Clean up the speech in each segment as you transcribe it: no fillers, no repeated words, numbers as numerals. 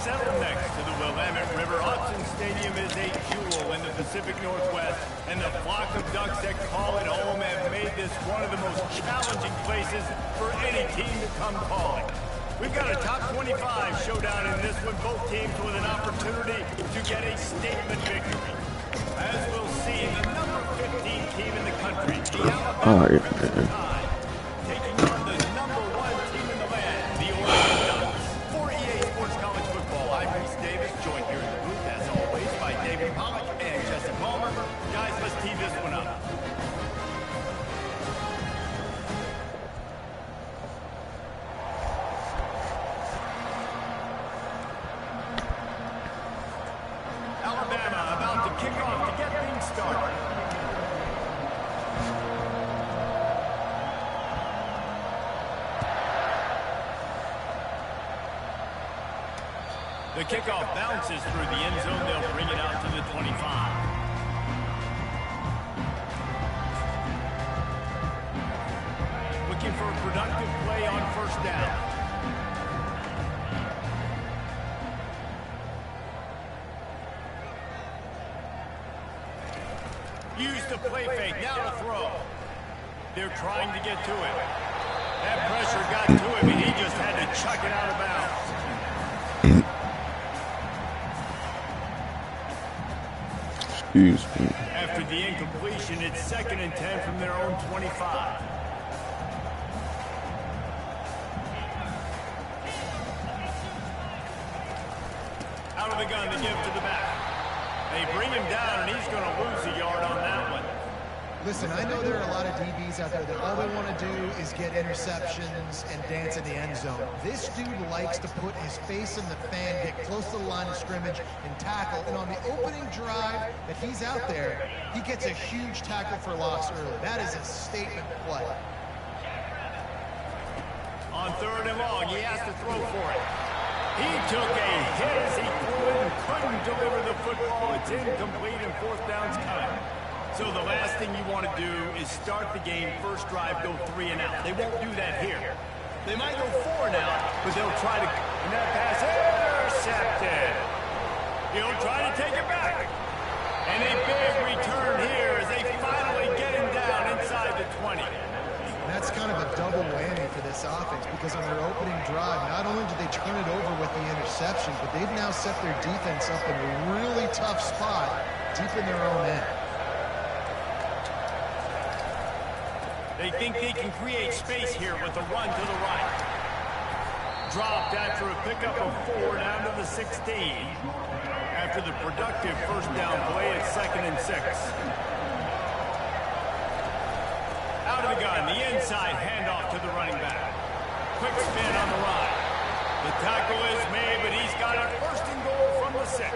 Settled next to the Willamette River, Autzen Stadium is a jewel in the Pacific Northwest, and the flock of ducks that call it home have made this one of the most challenging places for any team to come calling. We've got a top 25 showdown in this one, both teams with an opportunity to get a statement victory. As we'll see, the number 15 team in the country, the Alabama Crimson Tide, taking on the number 1 team in the land, the Oregon Ducks. For EA Sports College Football, I'm Reese Davis, joined here in the booth, as always, by David Pollock and Jesse Palmer. Guys, let's tee this one up. Alabama about to kick off to get things started. The kickoff bounces through the end zone. They'll bring it out to the 25. Looking for a productive play on first down. Use the play fake, now to throw. They're trying to get to it. That pressure got to him, and he just had to chuck it out of bounds. Excuse me. After the incompletion, it's 2nd and 10 from their own 25. Out of the gun to give to the back. They bring him down, and he's going to lose a yard on that one. Listen, I know there are a lot of DBs out there that all they want to do is get interceptions and dance in the end zone. This dude likes to put his face in the fan, get close to the line of scrimmage, and tackle. And on the opening drive that he's out there, he gets a huge tackle for loss early. That is a statement play. On 3rd and long, he has to throw for it. He took a hit as he threw it and couldn't deliver the football. It's incomplete, and 4th down's coming. So the last thing you want to do is start the game, first drive, go 3 and out. They won't do that here. They might go 4 and out, but they'll try to, and that pass intercepted. He'll try to take it back. And a big return here as they finally get him down inside the 20. That's kind of a double whammy for this offense, because on their opening drive, not only did they turn it over with the interception, but they've now set their defense up in a really tough spot deep in their own end. They think they can create space here with a run to the right. Dropped after a pickup of 4 down to the 16. After the productive first down play, it's 2nd and 6. Out of the gun, the inside handoff to the running back. Quick spin on the run. The tackle is made, but he's got it 1st and goal from the 6.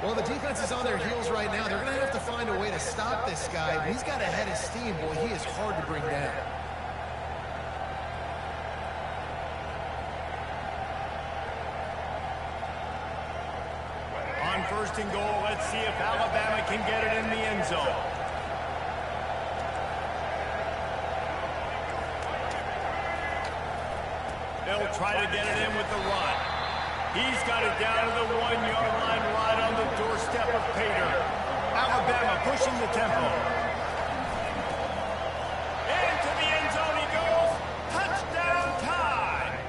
Well, the defense is on their heels right now. They're going to have to find a way to stop this guy. He's got a head of steam. Boy, he is hard to bring down. On 1st and goal, let's see if Alabama can get it in the end zone. They'll try to get it in with the run. He's got it down to the 1-yard line right on the doorstep of Pater. Alabama pushing the tempo. Into the end zone he goes. Touchdown time.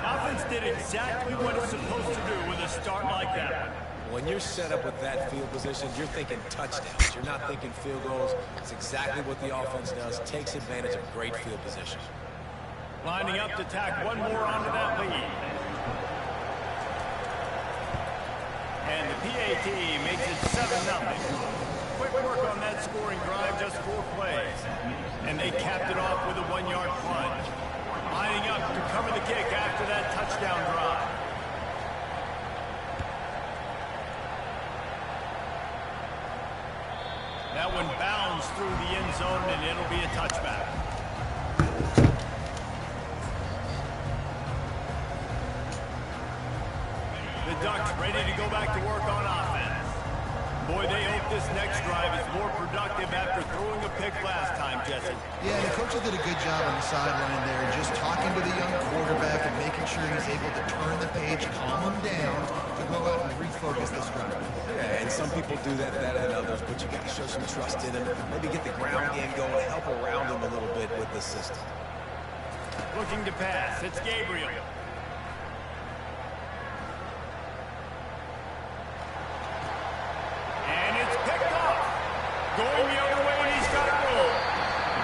Offense did exactly what it's supposed to do with a start like that. When you're set up with that field position, you're thinking touchdowns. You're not thinking field goals. It's exactly what the offense does. Takes advantage of great field position. Lining up to tack one more onto that lead. And the PAT makes it 7-0. Quick work on that scoring drive, just 4 plays. And they capped it off with a 1-yard plunge. Lining up to cover the kick after that touchdown drive. That one bounds through the end zone, and it'll be a touchback. The Ducks ready to go back to work on offense. Boy, they hope this next drive is more productive after throwing a pick last time, Jesse. Yeah, the coaches did a good job on the sideline there, just talking to the young quarterback and making sure he's able to turn the page, calm him down, to go out and refocus this drive. Yeah, and some people do that better than others, but you got to show some trust in him. Maybe get the ground game going, help around him a little bit with the system. Looking to pass, it's Gabriel. And it's picked off. Going the other way, and he's got room.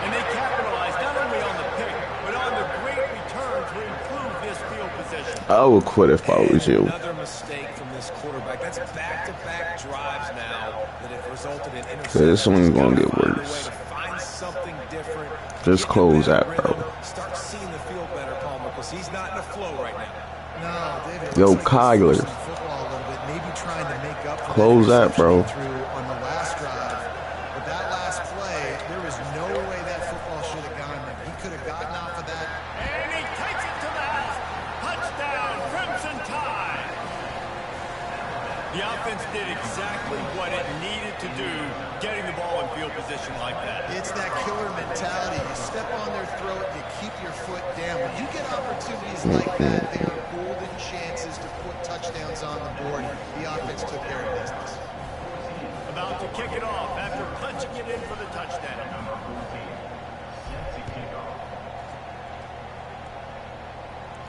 And they capitalize not only on the pick, but on the great return to improve this field position. I would quit if I was you. Another mistake from this quarterback. That's back-to-back drives now that have resulted in interceptions. This one's gonna get worse. Find something different. Just close that, bro. Start seeing the field better, Palmer, because he's not in the flow right now. No, David. Yo, like Kyler. Football a little bit, maybe trying to make up for Close that, bro. Through on the last drive, but that last play, there was no way that football should have gone there. He could have gotten off of that. And he takes it to the house. Touchdown, Crimson Tide. The offense did exactly what it needed to do, getting the ball in field position like that. It's that killer mentality. You step on their throat, you keep your foot down. When you get opportunities like that, they are golden chances to put touchdowns on the board. The offense took care of business. About to kick it off after punching it in for the touchdown.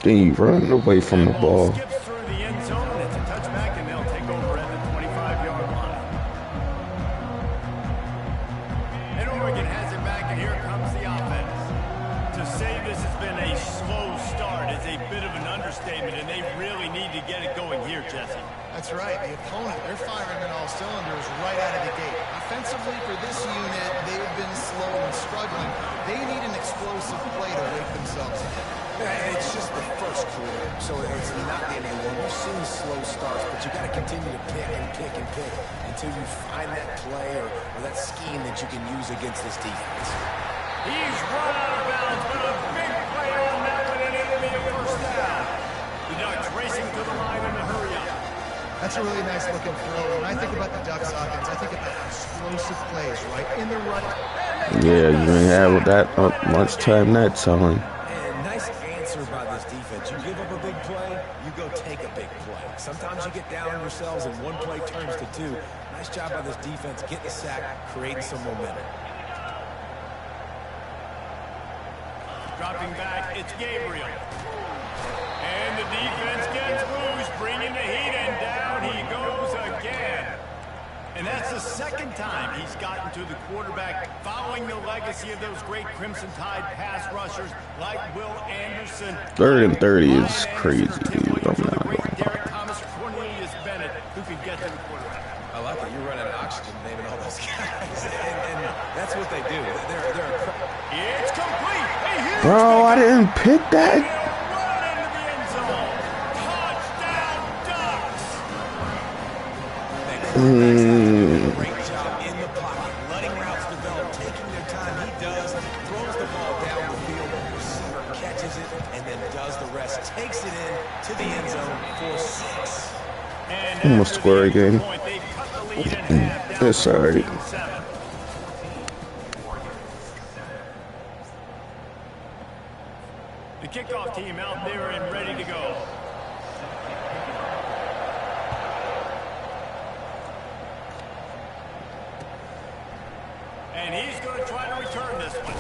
Then you run away from the ball. Skips through the end zone, and it's a touchback, and they'll take over at the 25-yard line. And Oregon has it back, and here comes the offense. To say this has been a slow start is a bit of an understatement, and they really need to get it going here, Jesse. That's right. The opponent, they're firing on all cylinders right out of the gate. Offensively for this unit, they've been slow and struggling. They need an explosive play to wake themselves up. Yeah, it's just the first quarter, so it's not the end of the world. We've seen slow starts, but you got to continue to pick and pick and pick until you find that play or that scheme that you can use against this defense. He's run out of bounds, but a big play on that one, and it'll be a first down. The Ducks racing to the line in a hurry up. That's a really nice looking throw. When I think about the Ducks offense, I think about explosive plays right in the run. Yeah, you ain't have that much time that time. And nice answer by this defense. You give up a big play, you go take a big play. Sometimes you get down on yourselves and one play turns to two. Nice job by this defense, getting the sack, creating some momentum. Dropping back, it's Gabriel. And the defense gets loose, bringing the heat, and down he goes again. And that's the second time he's gotten to the quarterback, following the legacy of those great Crimson Tide pass rushers like Will Anderson. 3rd and 30 is crazy, dude. I'm not. Cornelius Bennett, who can get to the quarterback. I like it. You're running oxygen, naming all those guys. and that's what they do. It's complete. Hey, Bro, I didn't pick that. Run into the end zone. Touchdown, Ducks. Great job in the pocket, letting routes develop, taking their time. He does, throws the ball down the field, receiver catches it, and then does the rest. Takes it in to the end zone for 6. Almost square again. It's alright. The kickoff team out there and ready to go. And he's going to try to return this one.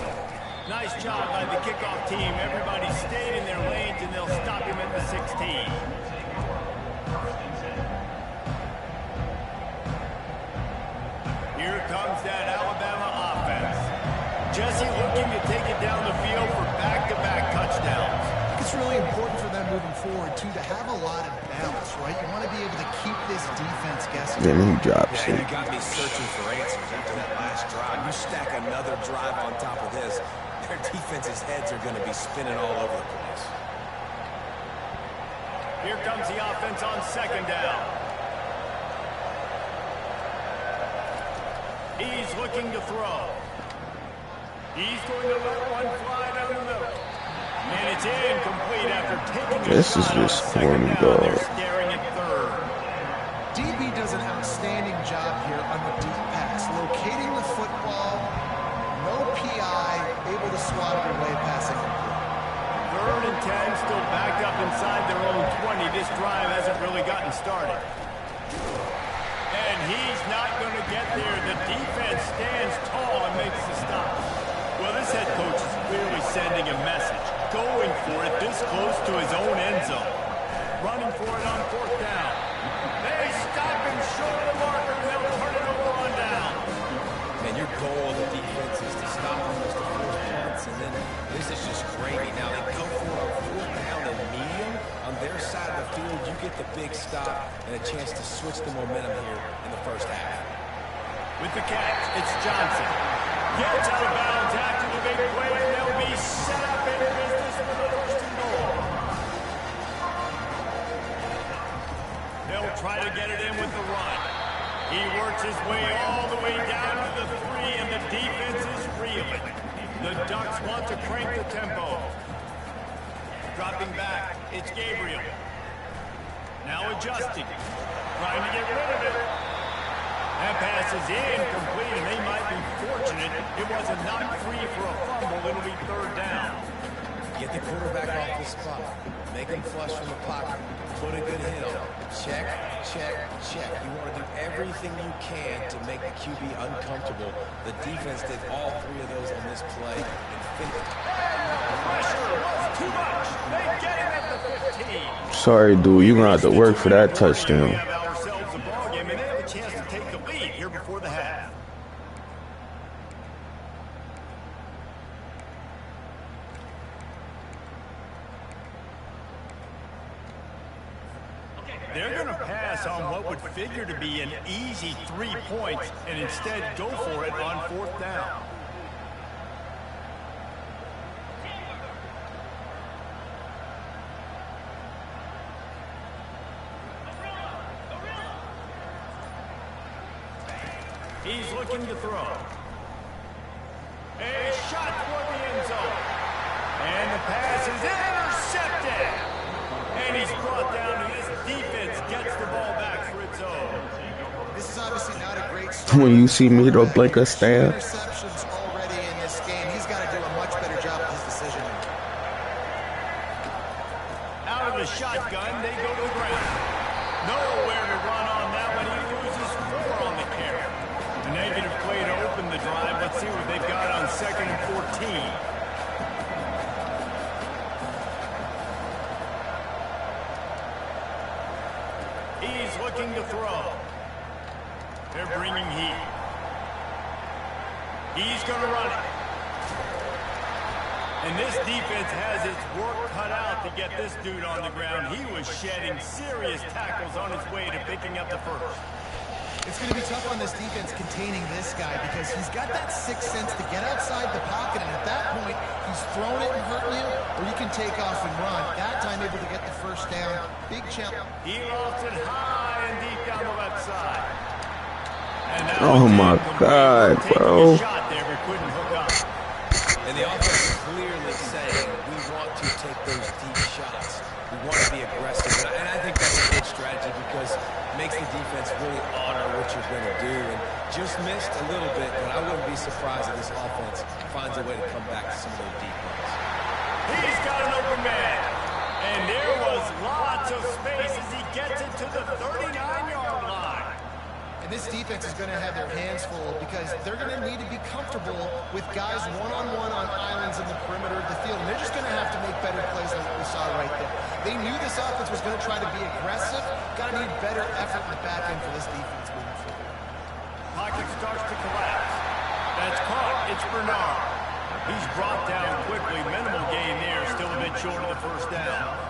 Nice job by the kickoff team. Everybody stayed in their lanes, and they'll stop him at the 16. Here comes that Alabama offense. Jesse looking to take it down the field for back-to-back touchdowns. It's really important for them moving forward, too, to have a lot of balance, right? You want to be able to keep this defense guessing. Then he drops Yeah, it. you got me searching for answers after that last drive. You stack another drive on top of this, their defense's heads are going to be spinning all over the place. Here comes the offense on 2nd down. He's looking to throw. He's going to let one fly down the middle. And it's incomplete after taking This is just corny, dog. They're staring at 3rd. DB does an outstanding job here this drive hasn't really gotten started. And he's not going to get there. The defense stands tall and makes the stop. Well, this head coach is clearly sending a message. Going for it this close to his own end zone. Running for it on 4th down. They stop him short of the marker, and they'll turn it over on down. And your goal of the defense is to stop almost the first punts, and then this is just gravy. Now they go for it on 4th down and medium. On their side of the field, you get the big stop and a chance to switch the momentum here in the first half. With the catch, it's Johnson. Gets out of bounds after the big play, and they'll be set up in business for the 1st and goal. They'll try to get it in with the run. He works his way all the way down to the 3, and the defense is reeling. The Ducks want to crank the tempo. Dropping back, it's Gabriel. Now adjusting. Trying to get rid of it. That pass is incomplete, and they might be fortunate it wasn't knocked free for a fumble. It'll be 3rd down. Get the quarterback off the spot. Make him flush from the pocket. Put a good hit on him. Check, check, check. You want to do everything you can to make the QB uncomfortable. The defense did all 3 of those on this play. And Pressure was too much. They get him at the 15. Sorry, dude. You're going to have to work for that touchdown. We have ourselves a ball game, and they have a chance to take the lead here before the half. They're going to pass on what would figure to be an easy 3 points and instead go for it on 4th down. He's looking to throw. A shot toward the end zone. And the pass is intercepted. And he's brought down, and this defense gets the ball back for its own. This is obviously not a great start. When you see me, it'll blink a stab. Interceptions already in this game. He's got to do a much better job of his decision. Out of the shotgun, they go to the ground. Nowhere to run on that one. He loses 4 on the carry. A negative play to open the drive. Let's see what they've got on 2nd and 14. He's looking to throw. They're bringing heat. He's going to run it. And this defense has its work cut out to get this dude on the ground. He was shedding serious tackles on his way to picking up the 1st. It's going to be tough on this defense containing this guy because he's got that 6th sense to get outside the pocket, and at that point, he's throwing it and hurting you, or you can take off and run. That time, able to get the 1st down. Big challenge. He lofts it high and deep down the left side. And Oh my God, bro. Shot there, but couldn't hook up. And the offense is clearly saying we want to take those deep shots. We want to be aggressive. And I think that's a good strategy because it makes the defense really honor what you're going to do. And just missed a little bit, but I wouldn't be surprised if this offense finds a way to come back to some of those deep runs. He's got an open man. And there was lots of space as he gets it to the 39-yard line. And this defense is going to have their hands full because they're going to need to be comfortable with guys one-on-one on islands in the perimeter of the field. And they're just going to have to make better plays than what we saw right there. They knew this offense was going to try to be aggressive. Got to need better effort in the back end for this defense moving forward. Pocket starts to collapse. That's caught. It's Bernard. He's brought down quickly. Minimal gain there. Still a bit short of the 1st down.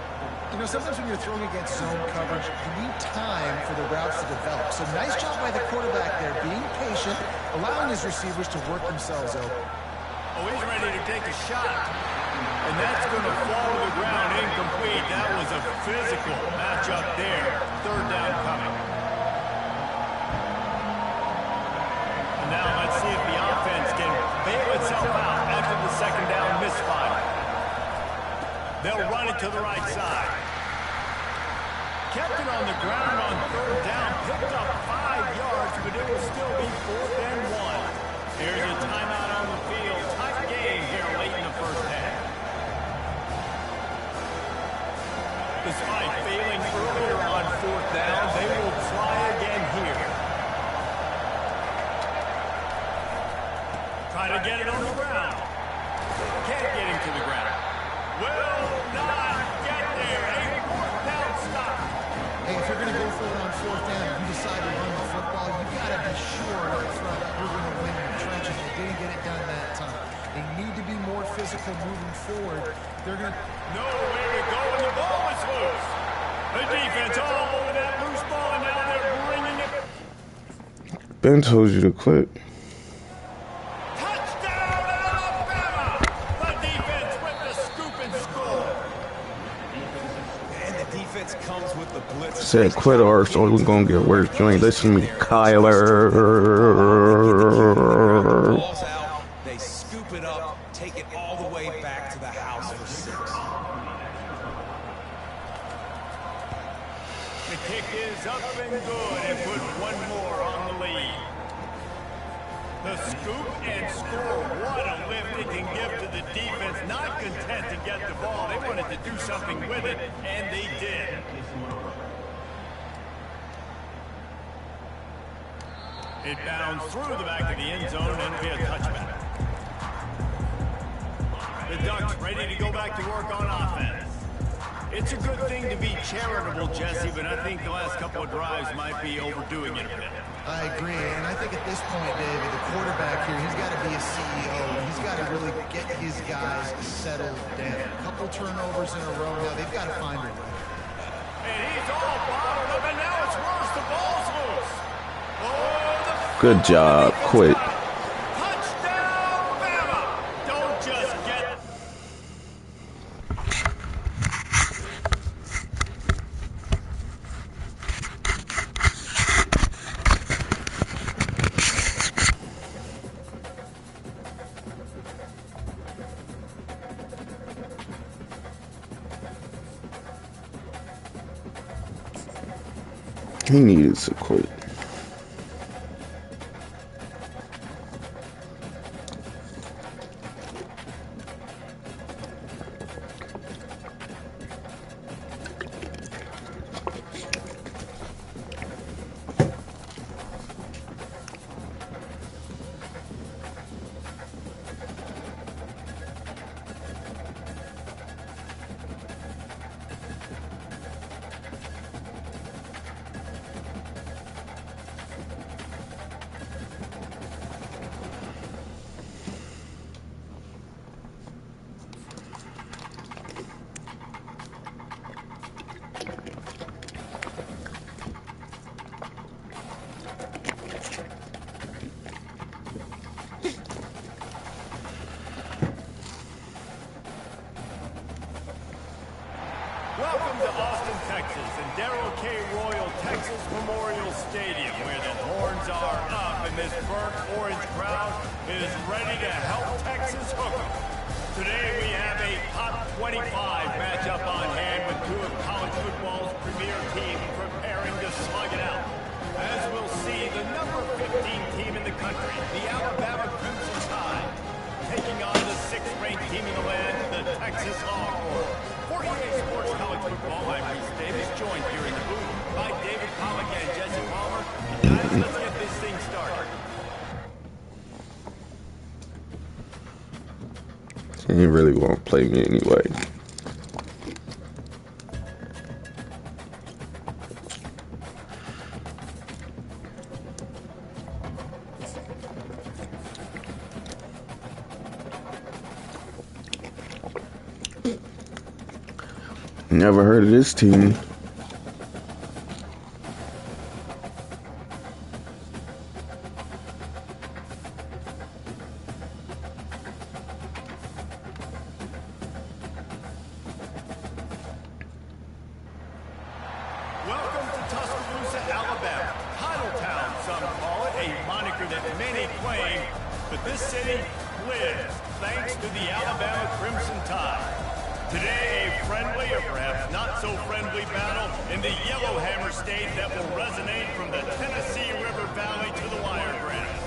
You know, sometimes when you're throwing against zone coverage, you need time for the routes to develop. So nice job by the quarterback there, being patient, allowing his receivers to work themselves open. Oh, he's ready to take a shot. And that's going to fall to the ground incomplete. That was a physical matchup there. 3rd down coming. And now let's see if the offense can bail itself out after the 2nd down misfire. They'll run it to the right side. Kept it on the ground on 3rd down. Picked up 5 yards, but it will still be 4th and 1. Here's a timeout on the field. Tight game here late in the 1st half. The Despite failing earlier on 4th down, they will try again here. Trying to get it on the ground. Can't get him to the ground. Will not get there. A 4th down stop. Hey, if you're going to go for it on 4th down and you decide to run the football, you've got to be sure up front you're going to win in the trenches. They didn't get it done that time. They need to be more physical moving forward. They're going to... Nowhere to go, and the ball is loose. The defense all over that loose ball, and now they're bringing it. Ben told you to quit. Touchdown, Alabama! The defense with the scoop and score. And the defense comes with the blitz. Said quit or so we're gonna get worse. You ain't listen to me, Kyler. Ball's out. They scoop it up, take it all the way back to the house for 6. The kick is up and good and put one more on the lead. The scoop and score. What a lift it can give to the defense. Not content to get the ball. They wanted to do something with it, and they did. It bounds through the back of the end zone and it'll be a touchback. The Ducks ready to go back to work on offense. It's a good thing to be charitable, Jesse, but I think the last couple of drives might be overdoing it a bit. I agree, and I think at this point, David, the quarterback here, he's got to be a CEO. He's got to really get his guys settled down. A couple turnovers in a row now. They've got to find a way. And he's all bottled up, and now it's worse. The ball's loose. Oh, Good job. Quit. touchdown, Bama! Don't just get... He needed to quit. Welcome to Austin, Texas, and Darrell K. Royal Texas Memorial Stadium, where the horns are up and this burnt orange crowd is ready to help Texas hook 'em. Today we have a top 25 matchup on hand with two of college football's premier teams preparing to slug it out. As we'll see, the number 15 team in the country, the Alabama Crimson Tide, taking on the 6th-ranked team in the land, the Texas Longhorns. 48 Sports College Football, I'm Reese Davis, joined here in the booth by David Pollack and Jesse Palmer. Guys, let's get this thing started. He really won't play me anyway. Never heard of this team. Welcome to Tuscaloosa, Alabama. Titletown, some call it, a moniker that many claim, but this city lives thanks to the Alabama Crimson Tide. Today, a friendly or perhaps not so friendly battle in the Yellowhammer State that will resonate from the Tennessee River Valley to the Wiregrass.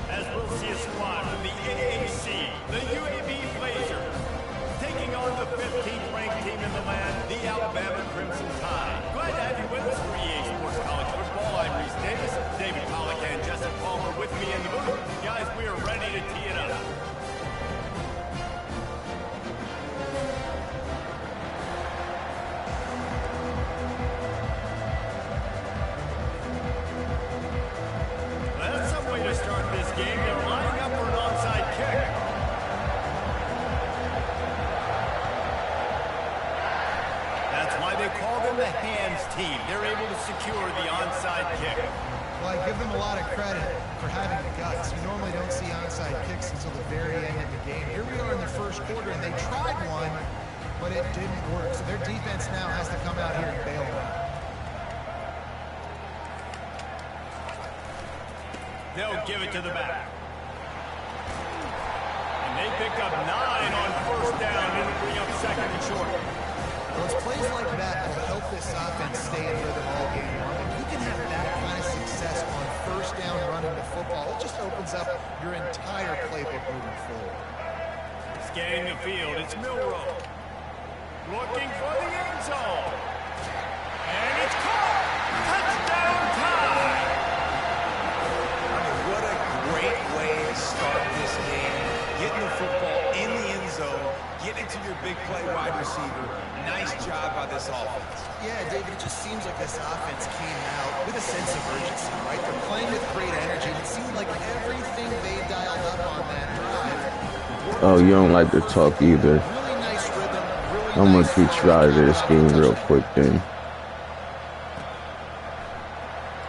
As we'll see a squad from the AAC, the UAB Blazers, taking taking on the 15th ranked team in the land, the Alabama Crimson Tide. Glad to have you with us for EA Sports College Football. I'm Reese Davis, David Pollack, and Jesse Palmer with me in the booth. Guys, we are ready to tee it up. That's some way to start this game. They're lining up for an onside kick. That's why they call them the hands team. They're able to secure the onside kick. Well, I give them a lot of credit for having the guts. You normally don't see onside kicks until the very end of the game. Here we are in the first quarter, and they tried one, but it didn't work. So their defense now has to come out here and bail them. They'll give it to the back. And they pick up 9 on first down and bring up second and short. Well, it's plays like that will help this offense stay in rhythm all game long. If you can have that kind of success on first down running the football, it just opens up your entire playbook moving forward. Scanning the field, it's Milrow. Looking for the end zone. And it's caught! Touchdown tie! What a great way to start this game. Getting the football in the end zone, getting to your big play wide receiver. Nice job by this offense. Yeah, David, it just seems like this offense came out with a sense of urgency, right? They're playing with great energy. It seemed like everything they dialed up on that drive. Oh, you don't like to talk either. Really nice rhythm. Really I'm gonna nice teach you out of this game real quick then.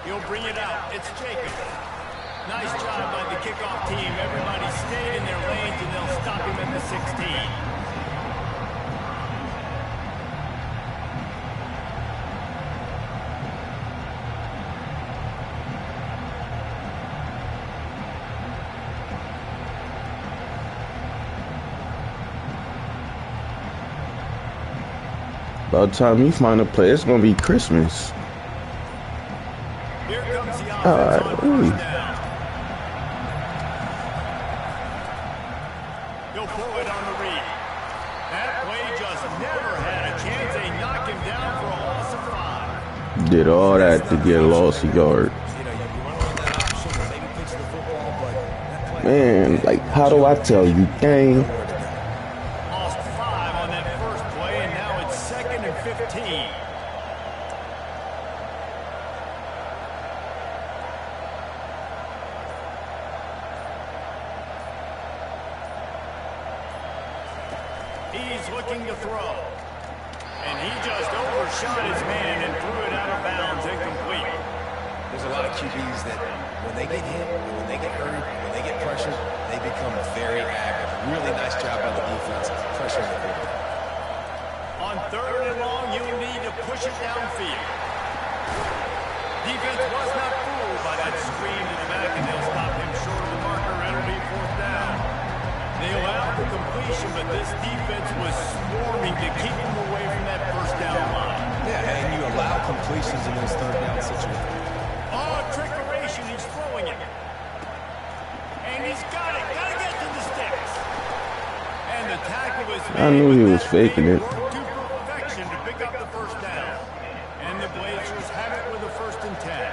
He'll bring it out. It's Jacob. Nice job by the kickoff team. Everybody stayed in their lanes, and they'll stop him at the 16. By the time you find a play, it's gonna be Christmas. Here comes the offense Alright, on ooh. first down. He'll pull it on the read. That play just never had a chance. They knock him down for a loss of 5. Did all that to get a loss of yard. You know, you run on that option and maybe pitch the football, but that play... Man, like, how do I tell you, gang? Lost 5 on that first play, and now it's 2nd and 15. He's looking to throw. And he just overshot his man and threw it out of bounds, incomplete. There's a lot of QBs that when they get hit, when they get hurt, when they get pressured, they become very active. Really nice job by the defense pressuring the quarterback. On 3rd and long, you'll need to push it downfield. Defense was not fooled by that screen to the back, and they'll stop him short of the marker. It'll be 4th down. They allowed the completion, but this defense was swarming to keep him away from that first down line. Yeah, and you allow completions in those 3rd down situations. Oh, trickeration. He's throwing it. And he's got it. Got to get to the sticks. And the tackle is made. I knew he was That faking it. worked to perfection to pick up the first down. And the Blazers have it with a 1st and 10.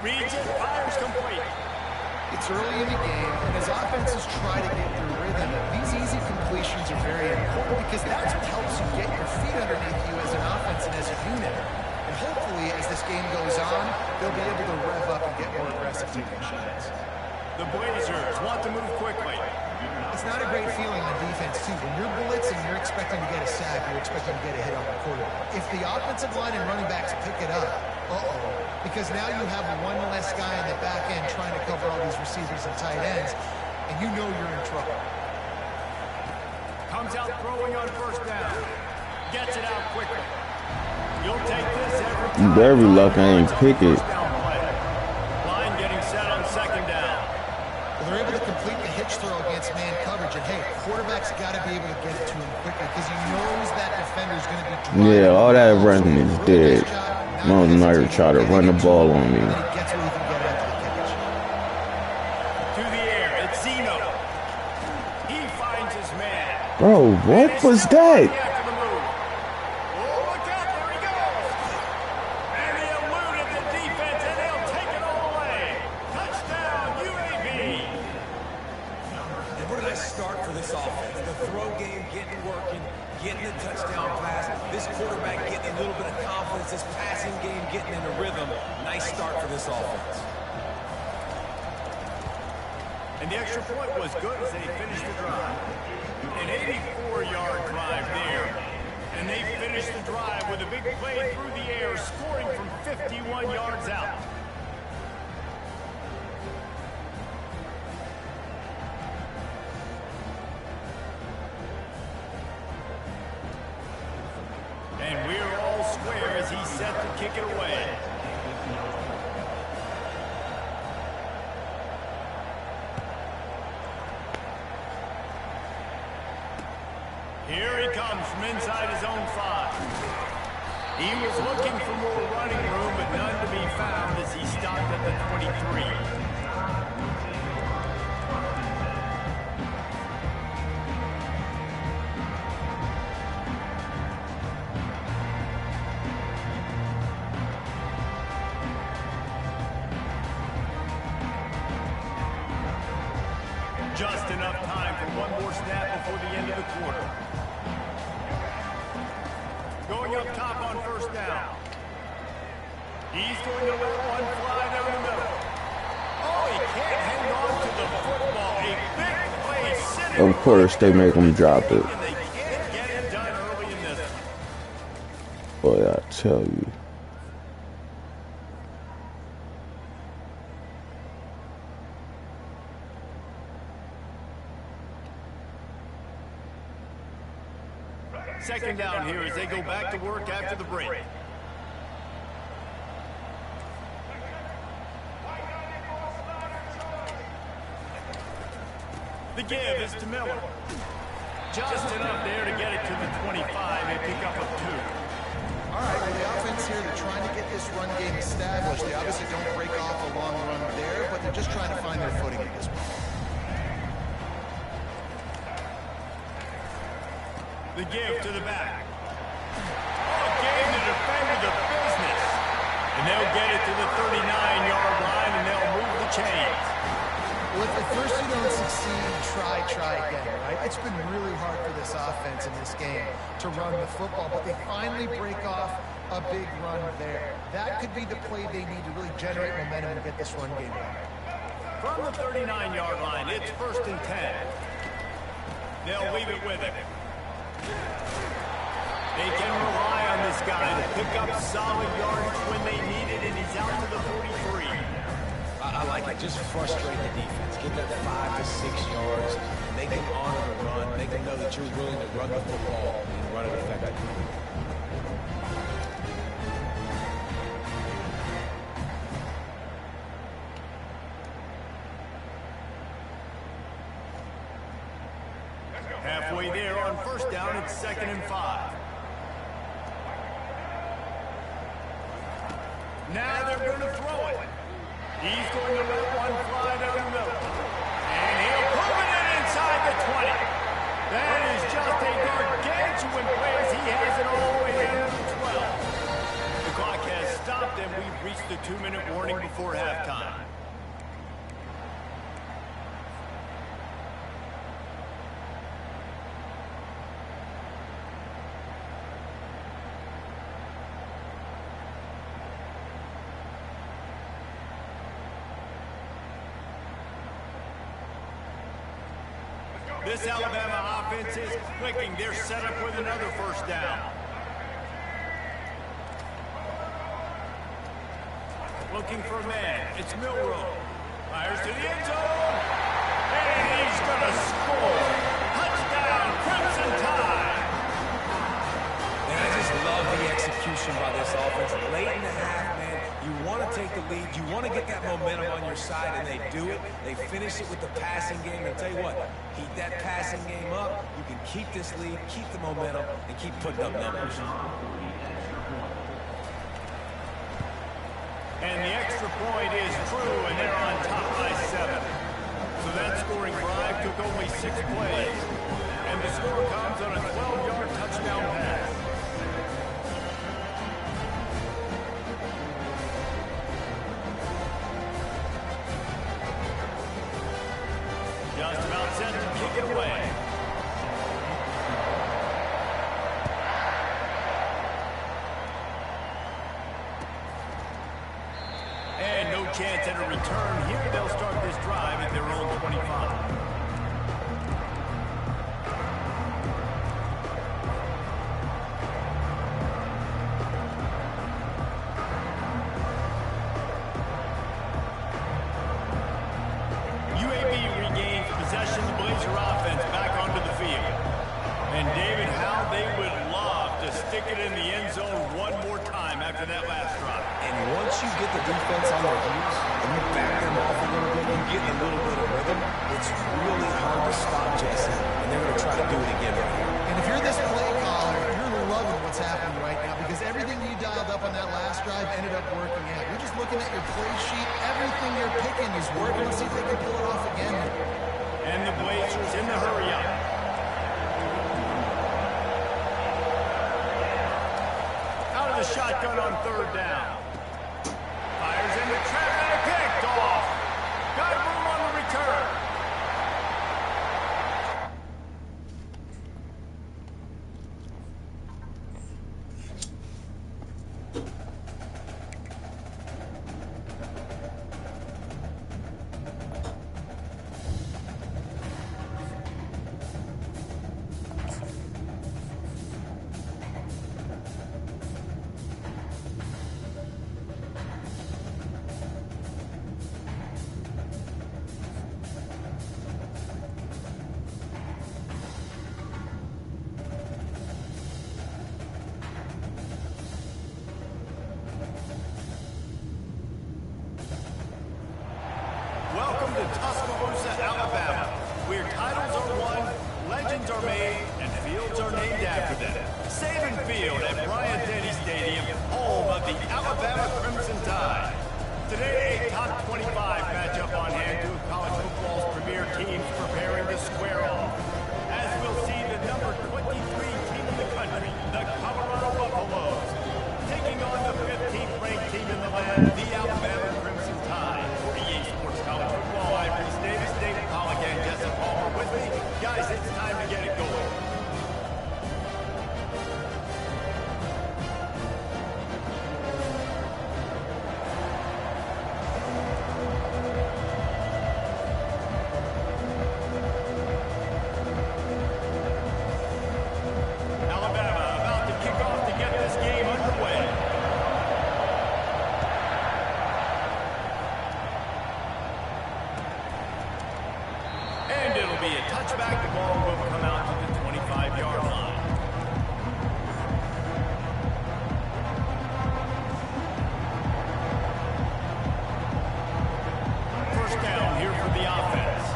Reads it, fires complete. It's early in the game, and as offenses try to get their rhythm, these easy completions are very important because that's what helps you get your feet underneath you as an offense and as a unit. And hopefully, as this game goes on, they'll be able to rev up and get more aggressive taking shots. The Blazers want to move quickly. It's not a great feeling on defense, too. When you're blitzing, you're expecting to get a sack, you're expecting to get a hit on the quarterback. If the offensive line and running backs pick it up, because now you have one less guy in the back end trying to cover all these receivers and tight ends, and you know you're in trouble. Comes out throwing on first down. Gets it out quickly. You'll take this every time. You better be lucky I ain't pick it. Line getting set on 2nd down. Well, they're able to complete the hitch throw there's going to be drive. Yeah, all that running is dead. Most never try to run the ball on me. And he gets what he can get after the catch. To the air, it's Zeno. He finds his man. Bro, what was that? After the move. Oh, look out, there he goes. And he eluded the defense, and they'll take it all away. Touchdown, UAB. And what a nice start for this offense. The throw game getting working, getting the touchdown pass. This quarterback getting a little bit of confidence. This passing game getting in a rhythm. Nice start for this offense. And the extra point was good as they finished the drive. An 84-yard drive there. And they finished the drive with a big play through the air, scoring from 51 yards out. And we're all square as he's set to kick it away. Here he comes from inside his own 5. He was looking for more running room, but none to be found as he stopped at the 23. Just enough time for one more snap before the end of the quarter. Going up top on first down. He's going to let one fly down the middle. Oh, he can't hang on to the football. A big play sitting. Of course, they make him drop it. And they can't get it done early in this. Boy, I tell you. Second down here as they go back to work after the break. The give is to Miller. Just enough there to get it to the 25 and pick up a 2. All right, well, the offense here, they're trying to get this run game established. They obviously don't break off a long run there, but they're just trying to find their footing at this point. The give to the back. Oh, gave the defender the business. And they'll get it to the 39-yard line, and they'll move the chains. Well, if at first you don't succeed, try again, right? It's been really hard for this offense in this game to run the football, but they finally break off a big run there. That could be the play they need to really generate momentum and get this run game going. From the 39-yard line, it's 1st and 10. They'll leave it with him. They can rely on this guy to pick up solid yardage when they need it, and he's out to the 43. I like it. Just frustrate the defense. Get that 5 to 6 yards. Make them honor the run. Make them know that you're willing to run the football and run it effectively. Halfway there on first down, it's 2nd and 5. Now they're going to throw it. He's going to let one fly down the middle. And he'll put it in inside the 20. That is just a gargantuan play as he has it all the way down to the 12. The clock has stopped and we've reached the 2-minute warning before halftime. This Alabama offense is clicking. They're set up with another first down. Looking for a man. It's Milroe. Fires to the end zone. And he's going to score. Touchdown, Crimson Tide. And I just love the execution by this offense. Late in the half, man, You want to take the lead. You want to get that momentum on your side, and they do it. They finish it with the passing game. And I'll tell you what, keep that passing game up. You can keep this lead, keep the momentum, and keep putting up numbers. And the extra point is true, and they're on top by 7. So that scoring drive took only 6 plays. And the score comes on a 12-yard touchdown pass. Just about set to kick it away. And no chance at a return here. They'll start this drive at their own 25. Possession, the Blazer offense back onto the field. And David, how they would love to stick it in the end zone one more time after that last drive. And once you get the defense on their heels and you back them off a little bit, you get a little bit of rhythm, it's really hard to stop, Jesse. And they're going to try to do it again right here. And if you're this play caller, you're loving what's happening right now because everything you dialed up on that last drive ended up working out. You're just looking at your play sheet. Everything you're picking is working. Let's see if they can pull it off again. And the Blazers in the hurry-up. Out of the shotgun on 3rd down. Fires in the trap and picked off. Got room on the return. Welcome to Tuscaloosa, Alabama, where titles are won, legends are made, and fields are named after them. Saban Field at Bryant-Denny Stadium, home of the Alabama Crimson Tide. Today, a top 25 matchup on hand, two of college football's premier teams preparing to square off. As we'll see the number 23 team in the country, the Colorado Buffaloes, taking on the 15th ranked team in the land, the Alabama Crimson Tide. For EA Sports College Football, I'm Reese Davis, David Pollock, and Jesse Palmer with me. Guys, it's time to get it going. Touchback, the ball will come out to the 25-yard line. First down here for the offense.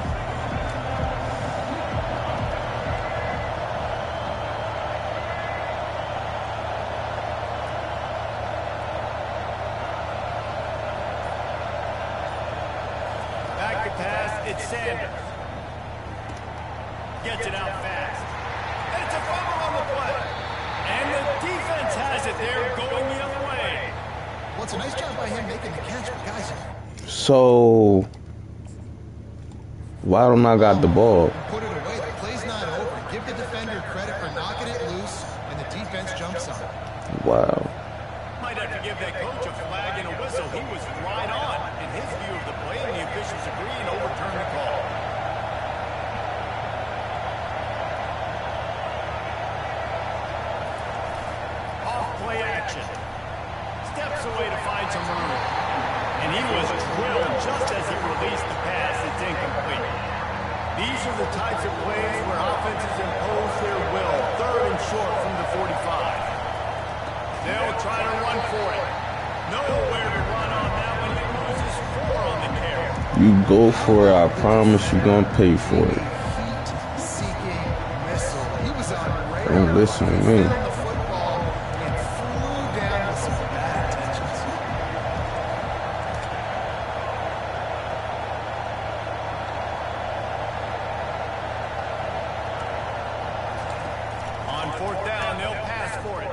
Back to pass, it's Sanders. Gets it out fast. And it's a fumble on the play. And the defense has it there going the other way. Well, it's a nice job by him making the catch, but guys. So, why don't I got the ball? Put it away. The play's not over. Give the defender credit for knocking it loose, and the defense jumps on it. Wow. Might have to give that coach a flag and a whistle. He was right on in his view of the play, and the officials agree and overturn the call. Play action. Steps away to find some room. And he was drilled just as he released the pass. It's incomplete. These are the types of plays where offenses impose their will. 3rd and short from the 45. They'll try to run for it. Nowhere to run You go for it, I promise you're gonna pay for it. Heat-seeking missile. He was on radar. Don't listen to me. Found the football and flew down with some bad intentions. On 4th down, they'll pass for it.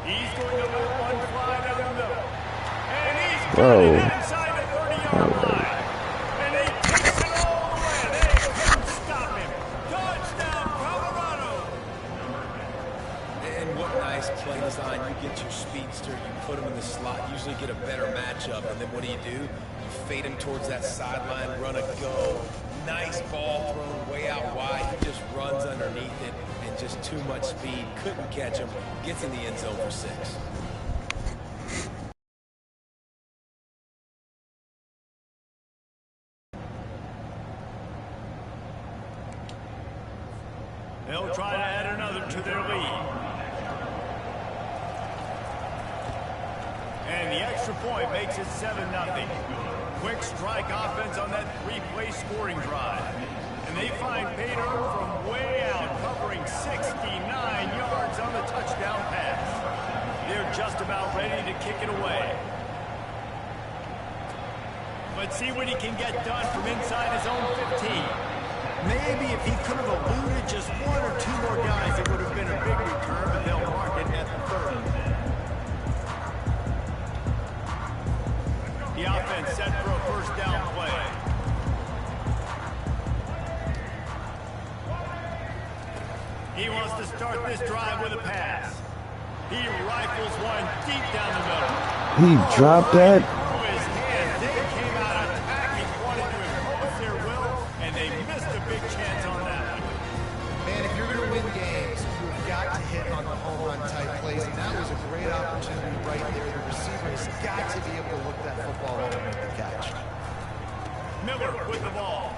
He's going to let one fly down the middle. And he's got it inside the 30-yard line. And he takes it all the way. They couldn't stop him. Touchdown, Colorado. And what nice play design. You get your speedster, you put him in the slot, usually get a better matchup, and then what do? You fade him towards that sideline, run a go. Nice ball thrown way out wide. He just runs underneath it, and just too much speed. Couldn't catch him. Gets in the end zone for 6. They'll try to add another to their lead. And the extra point makes it 7-0. Quick strike offense on that 3-play scoring drive. And they find Bader from way out, covering 69 yards on the touchdown pass. They're just about ready to kick it away. Let's see what he can get done from inside his own 15. Maybe if he could have eluded just 1 or 2 more guys, it would have been a big return, but they'll mark it at the 30. The offense set for a first down play. He wants to start this drive with a pass. He rifles one deep down the middle. He dropped that. Through his hands. They came out attacking, wanted to impose their will, and they missed a big chance on that one. Man, if you're going to win games, you've got to hit on the home run type plays, and that was a great opportunity right there. The receiver has got to be able to look that football over and make the catch. Miller with the ball.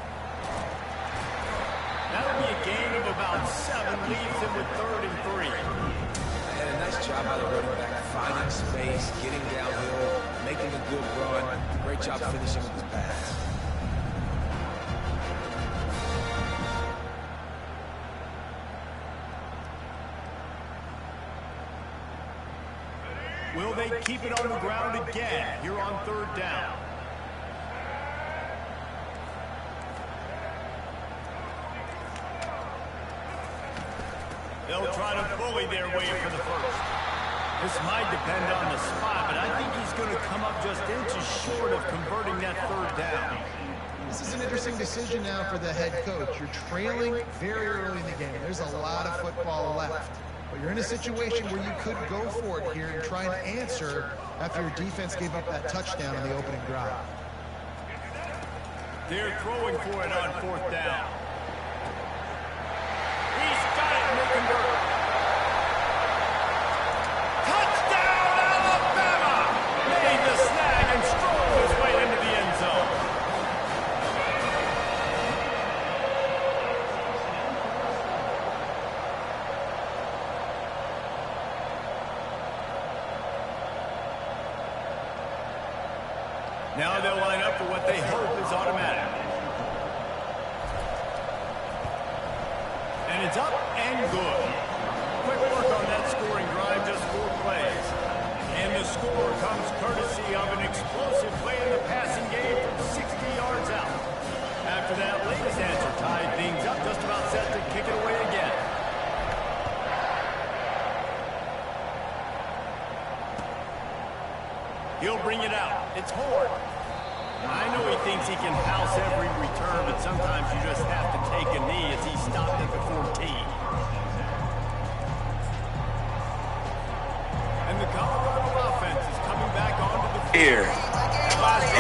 That'll be a gain of about 7, leaves him with 3rd and 3. And a nice job by the running back, finding space, getting downhill, making a good run. Great job finishing with his pass. Will they keep it on the ground again here on 3rd down? They'll try to bully their way for the first. This might depend on the spot, but I think he's going to come up just inches short of converting that 3rd down. This is an interesting decision now for the head coach. You're trailing very early in the game. There's a lot of football left. But you're in a situation where you could go for it here and try and answer after your defense gave up that touchdown on the opening drive. They're throwing for it on 4th down. He's got it and they convert. Touchdown, Alabama! Made the snag and strolled his way into the end zone. Now they'll line up for what they hope is automatic. And it's up and good. Quick work on that scoring drive, just 4 plays. And the score comes courtesy of an explosive play in the passing game from 60 yards out. After that latest answer tied things up, just about set to kick it away again. He'll bring it out. It's Horn. I know he thinks he can house every return, but sometimes you just have to take a knee as he stopped at the 14. And the Colorado offense is coming back onto the field. Here,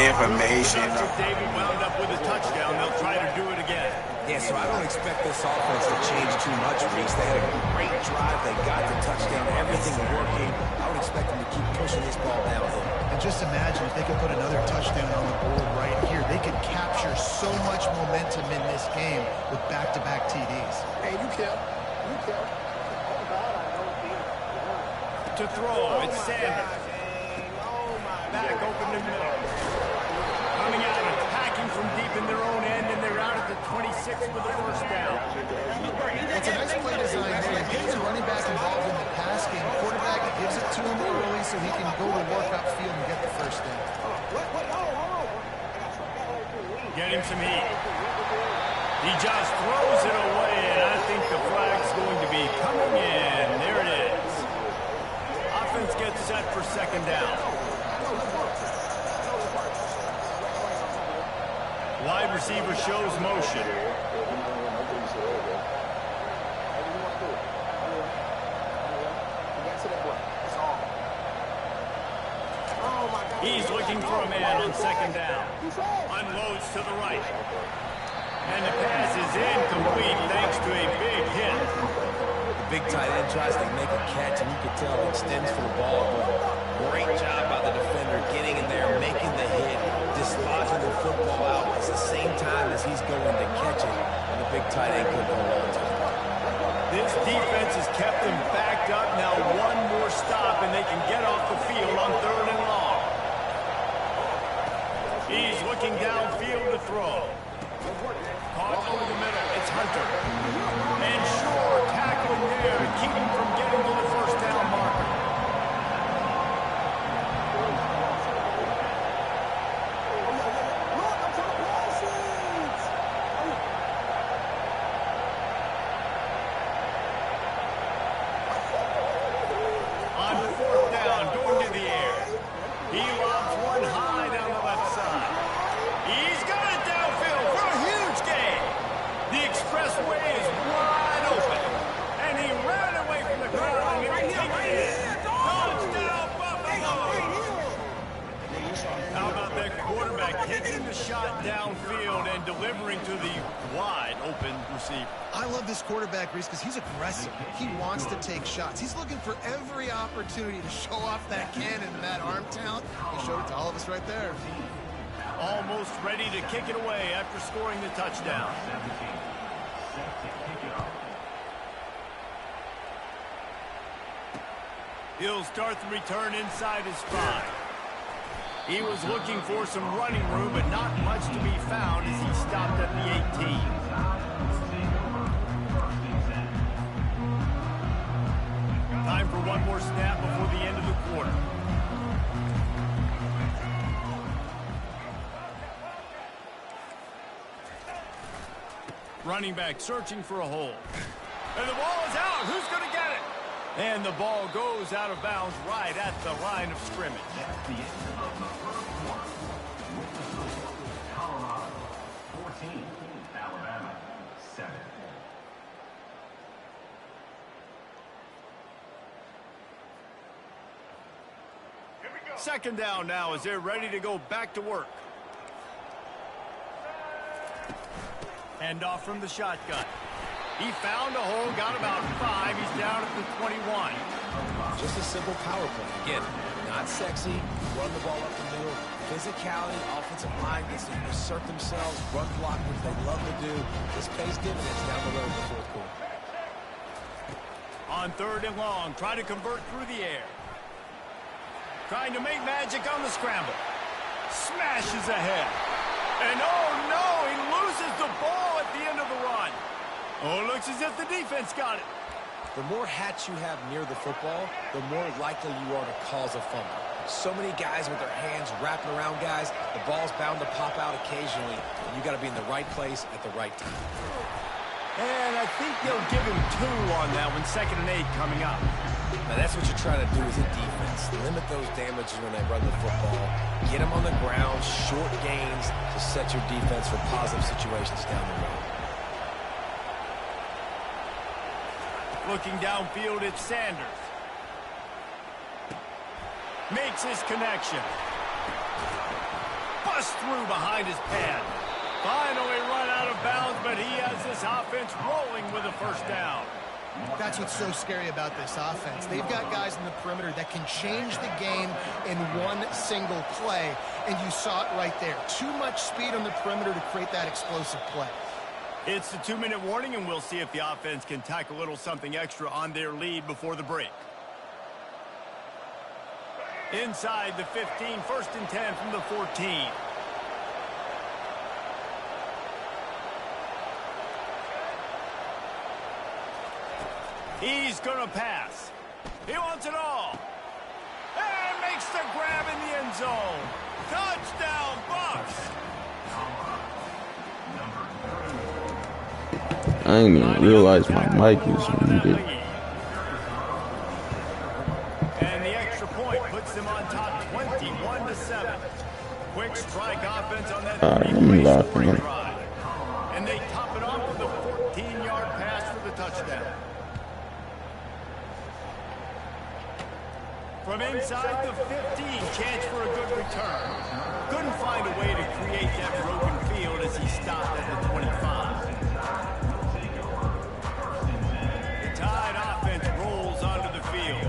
information. David wound up with a touchdown. They'll try to do it again. Yeah, so I don't expect this offense to change too much, Reese. They had a great drive. They got the touchdown. Everything working. I would expect them to keep pushing this ball downhill. And just imagine if they could put another touchdown on the board right here. They could capture so much momentum in this game with back-to-back TDs. Hey, you kill. To throw, it's Sanders. Back open to middle. Coming out, attacking from deep in their own end, and they're out at the 26 with the first down. It's a nice play design there. It gets running back involved in the pass game. Quarterback gives it to him early so he can go to work upfield and get the first down. Get him some heat. He just throws it away, and I think the flag's going to be coming in. There it is. Offense gets set for second down. Wide receiver shows motion. He's looking for a man on second down. Unloads to the right. And the pass is incomplete thanks to a big hit. The big tight end tries to make a catch, and you can tell he extends for the ball. But great job by the defender getting in there, making the hit, dislodging the football out at the same time as he's going to catch it. And the big tight end couldn't hold on to it. This defense has kept them backed up. Now one more stop, and they can get off the field on 3rd and long. He's looking downfield to throw. Caught over the middle. It's Hunter. And Shore tackling there and keep him from getting to the first down marker. On 4th down, going to the air. He lobs one high down the left side. He's got it downfield for a huge gain. The expressway is wide open. And he ran away from the crowd and he'll take it in. Touchdown, Buffalo! How about that quarterback taking the shot downfield and delivering to the wide open receiver? I love this quarterback, Reese, because he's aggressive. He wants to take shots. He's looking for every opportunity to show off that cannon and that arm talent. He showed it to all of us right there. Almost ready to kick it away after scoring the touchdown. He'll start the return inside his 5. He was looking for some running room, but not much to be found as he stopped at the 18. Time for one more snap before the end of the quarter. Running back searching for a hole. And the ball is out. Who's going to get it? And the ball goes out of bounds right at the line of scrimmage. At the end of the first quarter, with the score, Colorado 14, Alabama 7. Second down now as they're ready to go back to work. Hand off from the shotgun. He found a hole, got about 5. He's down at the 21. Just a simple power play. Again, not sexy. Run the ball up the middle. Physicality, offensive line gets to assert themselves, run block, which they love to do. This pays dividends down the road in the 4th quarter. On 3rd and long, trying to convert through the air. Trying to make magic on the scramble. Smashes ahead. And oh no, he loses the ball at the end of the run. Oh, looks as if the defense got it. The more hats you have near the football, the more likely you are to cause a fumble. So many guys with their hands wrapping around guys, the ball's bound to pop out occasionally, and you got to be in the right place at the right time. And I think they'll give him 2 on that one, 2nd and 8 coming up. Now that's what you're trying to do as a defense. Limit those damages when they run the football. Get them on the ground, short gains to set your defense for positive situations down the road. Looking downfield, it's Sanders. Makes his connection. Busts through behind his pad. Finally run out of bounds, but he has this offense rolling with a first down. That's what's so scary about this offense. They've got guys in the perimeter that can change the game in one single play, and you saw it right there. Too much speed on the perimeter to create that explosive play. It's the 2-minute warning, and we'll see if the offense can tack a little something extra on their lead before the break. Inside the 15, 1st and 10 from the 14. He's gonna pass. He wants it all. And makes the grab in the end zone. Touchdown, Bucks. I didn't even realize my mic was muted. And the extra point puts them on top 21-7. Quick strike offense on that three-play scoring drive. And they top it off with a 14-yard pass for the touchdown. From inside the 15, chance for a good return. Couldn't find a way to create that broken field as he stopped at the 25. The Tide offense rolls onto the field.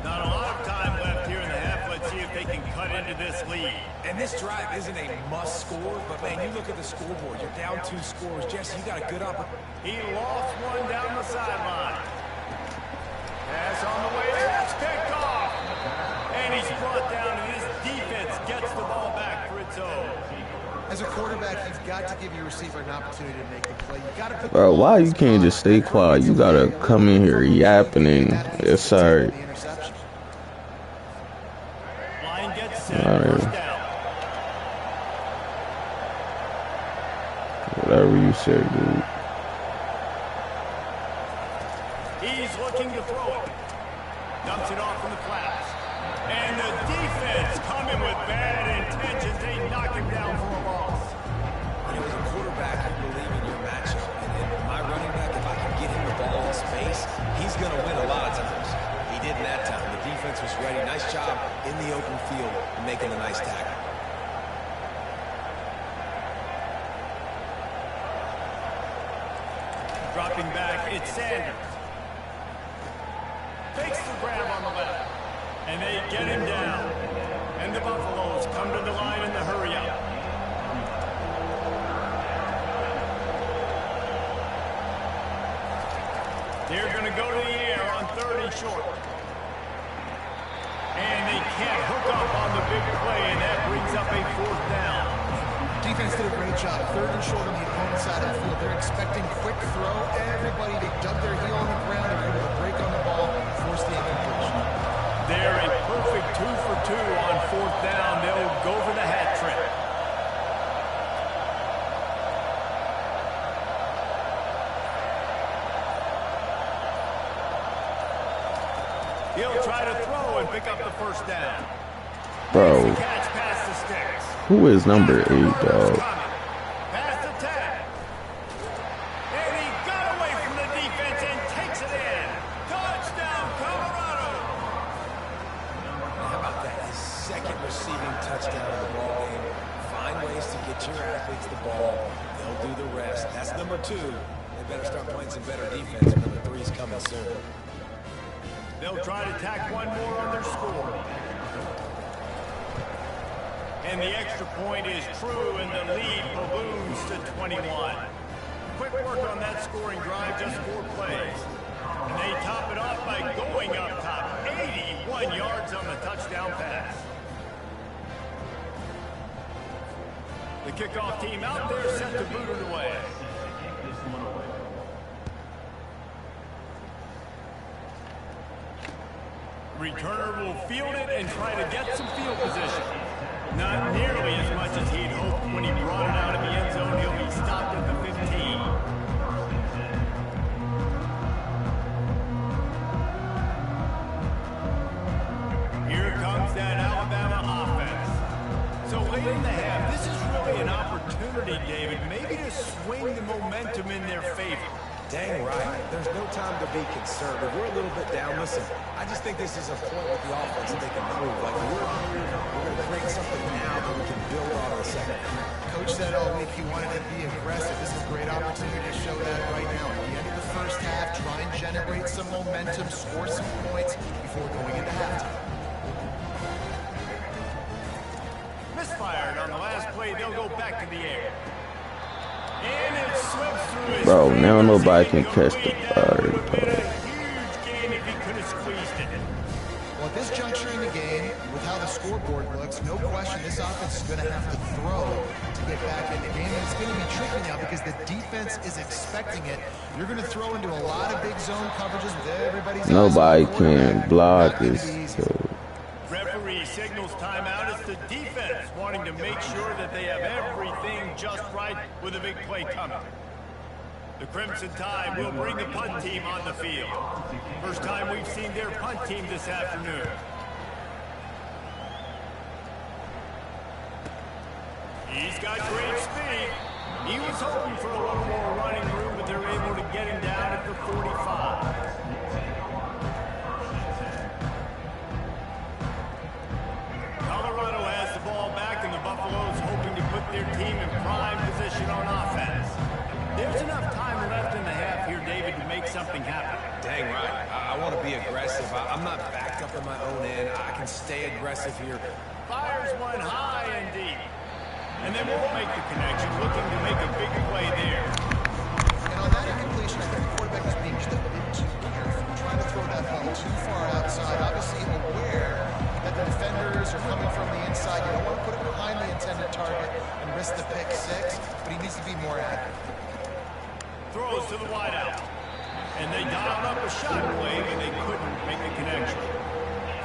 Not a lot of time left here in the half. Let's see if they can cut into this lead. And this drive isn't a must score, but man, you look at the scoreboard. You're down 2 scores. Jesse, you got a good opportunity. He lost one down the sideline. Pass on the way. That's picked off. And he's brought down, and his defense gets the ball back for its own. As a quarterback, you've got to give your receiver an opportunity to make the play. You got to put Bro, why you can't just stay quiet? You gotta come in here yapping and it's sorry. Line gets set. First down. Whatever you said, dude. He's looking to throw it. Dumps it off in the flats. And the defense coming with bad intentions. They knock him down for a loss. You know, as a quarterback, you believe in your matchup. And my running back, if I can get him the ball in space, he's going to win a lot of times. He did in that time. The defense was ready. Nice job in the open field and making a nice tackle. Dropping back, it's Sanders. Fakes the grab on the left. And they get him down. And the Buffaloes come to the line in the hurry-up. They're going to go to the air on 3rd and short. And they can't hook up on the big play, and that brings up a 4th down. Defense did a great job. 3rd and short on the opponent's side of the field. They're expecting quick throw. Everybody, they dug their heel on the ground. They're able to break on the ball and force the incompletion. They're a perfect 2 for 2 on 4th down. They'll go for the hat trick. He'll try to throw and pick up the 1st down. Bro, Catch past the sticks. who is number 8, dog? Pass the tag. And he got away from the defense and takes it in. Touchdown, Colorado. How about that? His 2nd receiving touchdown of the ball game. Find ways to get your athletes the ball. They'll do the rest. That's number 2. They better start playing some better defense. Number 3 is coming soon. They'll try to tack one more on their score. And the extra point is true, and the lead balloons to 21. Quick work on that scoring drive, just 4 plays. And they top it off by going up top. 81 yards on the touchdown pass. The kickoff team out there set to boot it away. Returner will field it and try to get some field position. Not nearly as much as he'd hoped when he brought it out of the end zone. He'll be stopped at the 15. Here comes that Alabama offense. So late in the half, this is really an opportunity, David, maybe to swing the momentum in their favor. Dang right. There's no time to be conservative. We're a little bit down. Listen, I just think this is a point with the offense that they can prove. Like, we're going to create something now that we can build on in the second half. Coach said all week he wanted to be aggressive. This is a great opportunity to show that right now. At the end of the first half, try and generate some momentum, score some points before going into halftime. Misfired on the last play. They'll go back to the air. And it slips through his Bro, now nobody fingers. can catch the fire, That would have been bro. a huge game if he could have squeezed it. Well, at this juncture in the game, with how the scoreboard looks, no question this offense is going to have to throw to get back in the game. And it's going to be tricky now because the defense is expecting it. You're going to throw into a lot of big zone coverages with everybody's Nobody can block this. Referee signals timeout as the defense wanting to make sure that they have everything just right with a big play coming. The Crimson Tide will bring the punt team on the field. First time we've seen their punt team this afternoon. He's got great speed. He was hoping for a little more running room, but they're able to get him down at the 45. Colorado has the ball back, and the Buffaloes hoping to put their team in prime position on offense. There's enough time left in the half here, David, to make something happen. Dang right. I want to be aggressive. I'm not backed up in my own end. I can stay aggressive here. Fires one high and deep. And they won't make the connection, looking to make a big play there. And on that incompletion, I think the quarterback was being just a bit too careful, trying to throw that ball too far outside, obviously aware that the defenders are coming from the inside. You don't want to put it behind the intended target and risk the pick six, but he needs to be more accurate. Throws to the wideout. And they dialed up a shot play, but they couldn't make the connection.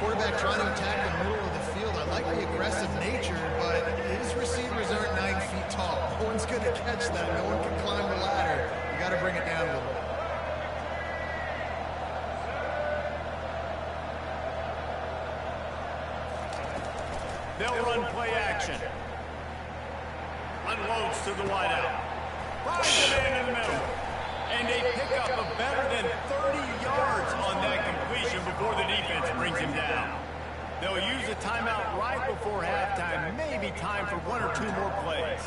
Quarterback trying to attack the middle of the field. I like the aggressive nature, but his receivers aren't 9 feet tall. No one's going to catch that. No one can climb the ladder. You got to bring it down a little bit. They'll run play action. Unloads to the wideout. Finds the man in the middle. And they pick up a better than 30 yards on that completion before the defense brings him down. They'll use a timeout right before halftime. Maybe time for 1 or 2 more plays.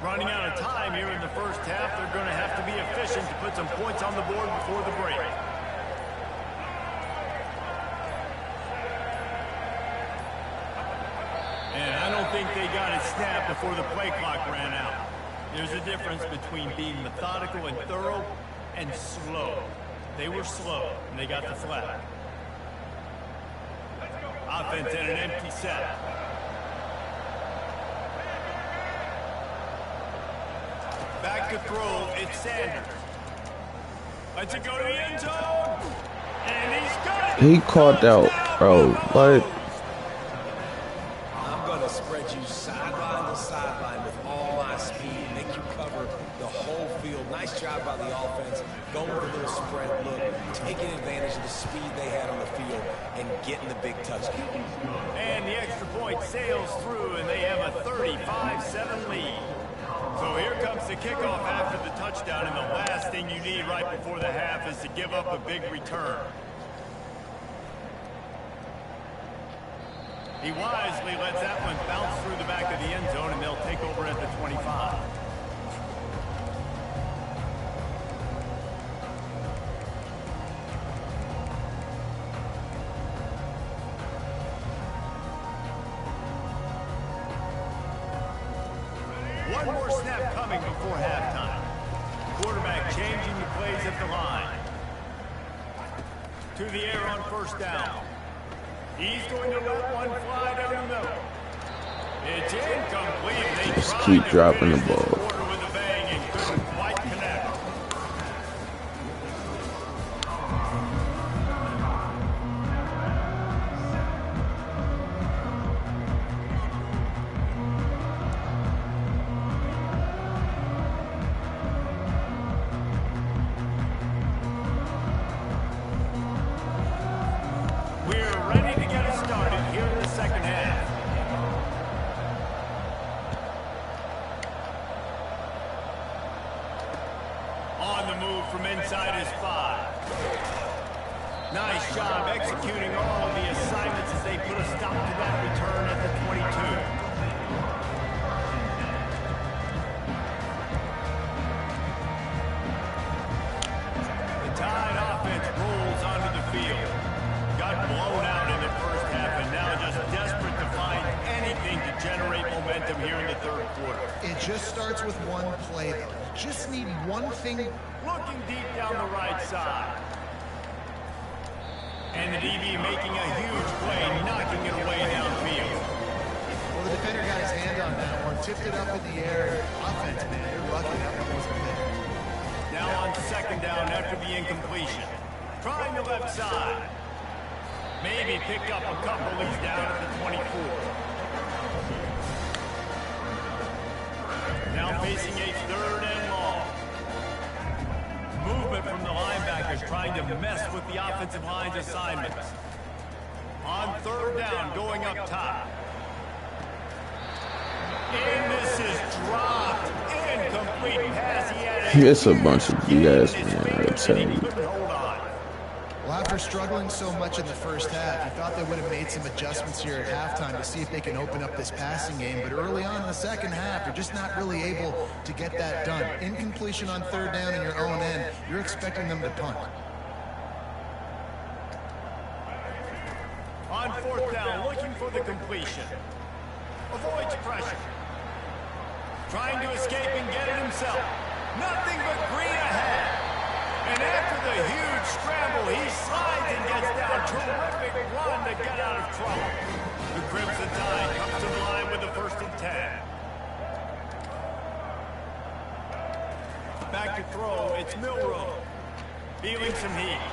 Running out of time here in the first half. They're going to have to be efficient to put some points on the board before the break. And I don't think they got it snapped before the play clock ran out. There's a difference between being methodical and thorough and slow. They were slow, and they got the flag. Offense at an empty set. Back to throw, it's Sanders. Lets it go to the end zone. And he's got it. He caught out, bro. What? I'm going to spread you sideline to sideline with all my speed, make you cover the whole field. Nice job by the offense, going with a little spread look, taking advantage of the speed they had on the field, and getting the big touchdown. And the extra point sails through, and they have a 35-7 lead. So here comes the kickoff after the touchdown, and the last thing you need right before the half is to give up a big return. He wisely lets that one bounce through the back of the end zone, and they'll take over at the 25. One more snap coming before halftime. Quarterback changing the plays at the line. To the air on first down. He's going to let one fly down the middle. It's incomplete. They Just keep dropping the ball. quarter with a bang and couldn't quite connect. We're ready to get it started here in the second half. On the move from inside his 5. Nice job executing all of the assignments as they put a stop to that return at the 22. The Tide offense rolls onto the field. Got blown out in the first half and now just desperate to find anything to generate momentum here in the third quarter. It just starts with one play, though. Just need one thing. Looking deep down the right side. And the DB making a huge play, knocking it away downfield. Well, the defender got his hand on that one, tipped it up in the air. Offense, man, you're lucky that one wasn't there. Now on second down after the incompletion. Trying the left side. Maybe pick up a couple. He's down at the 24. Now facing a third and long. Movement from the linebackers trying to mess with the offensive line's assignments. On third down, going up top. And this is dropped. Incomplete pass. He had It's a bunch of BS, man, I tell you. Well, after struggling so much in the first half, you thought they would have made some adjustments here at halftime to see if they can open up this passing game. But early on in the second half, they're just not really able to get that done. Incompletion on third down in your own end, you're expecting them to punt. On fourth down, looking for the completion. Avoids pressure. Trying to escape and get it himself. Nothing but green ahead. And after the huge scramble, he slides and gets down. Terrific run to get out of trouble. The Crimson Tide comes to the line with the 1st and 10. Back to throw, it's Milrow. Feeling some heat.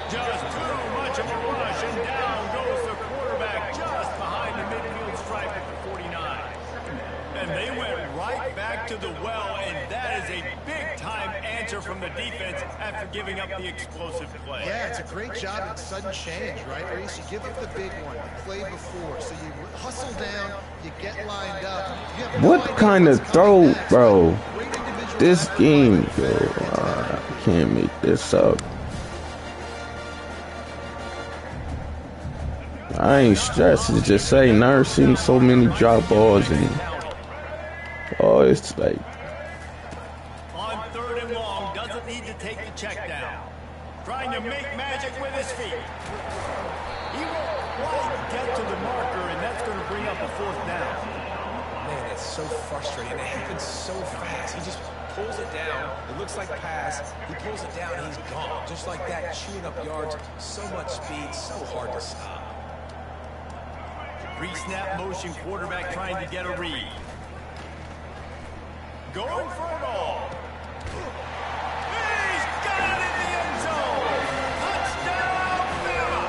Just too much of a rush, and down goes the quarterback just behind the midfield stripe at the 49. And they went right back to the well, and that is a big-time answer from the defense after giving up the explosive play. Yeah, it's a great job in sudden change, right, Reese? You give up the big one, you played before, so you hustle down, you get lined up. What kind of throw, bro? This game, yo, I can't make this up. I ain't stressed. It's just saying, never seen so many drop balls and it's like. On third and long, doesn't need to take the check down. Trying to make magic with his feet. He won't quite get to the marker, and that's going to bring up a 4th down. Man, it's so frustrating. It happens so fast. He just pulls it down. It looks like pass. He pulls it down, and he's gone. Just like that, chewing up yards. So much speed, so hard to stop. Pre-snap motion quarterback trying to get a read. Going for it all. He's got it in the end zone. Touchdown, Bama.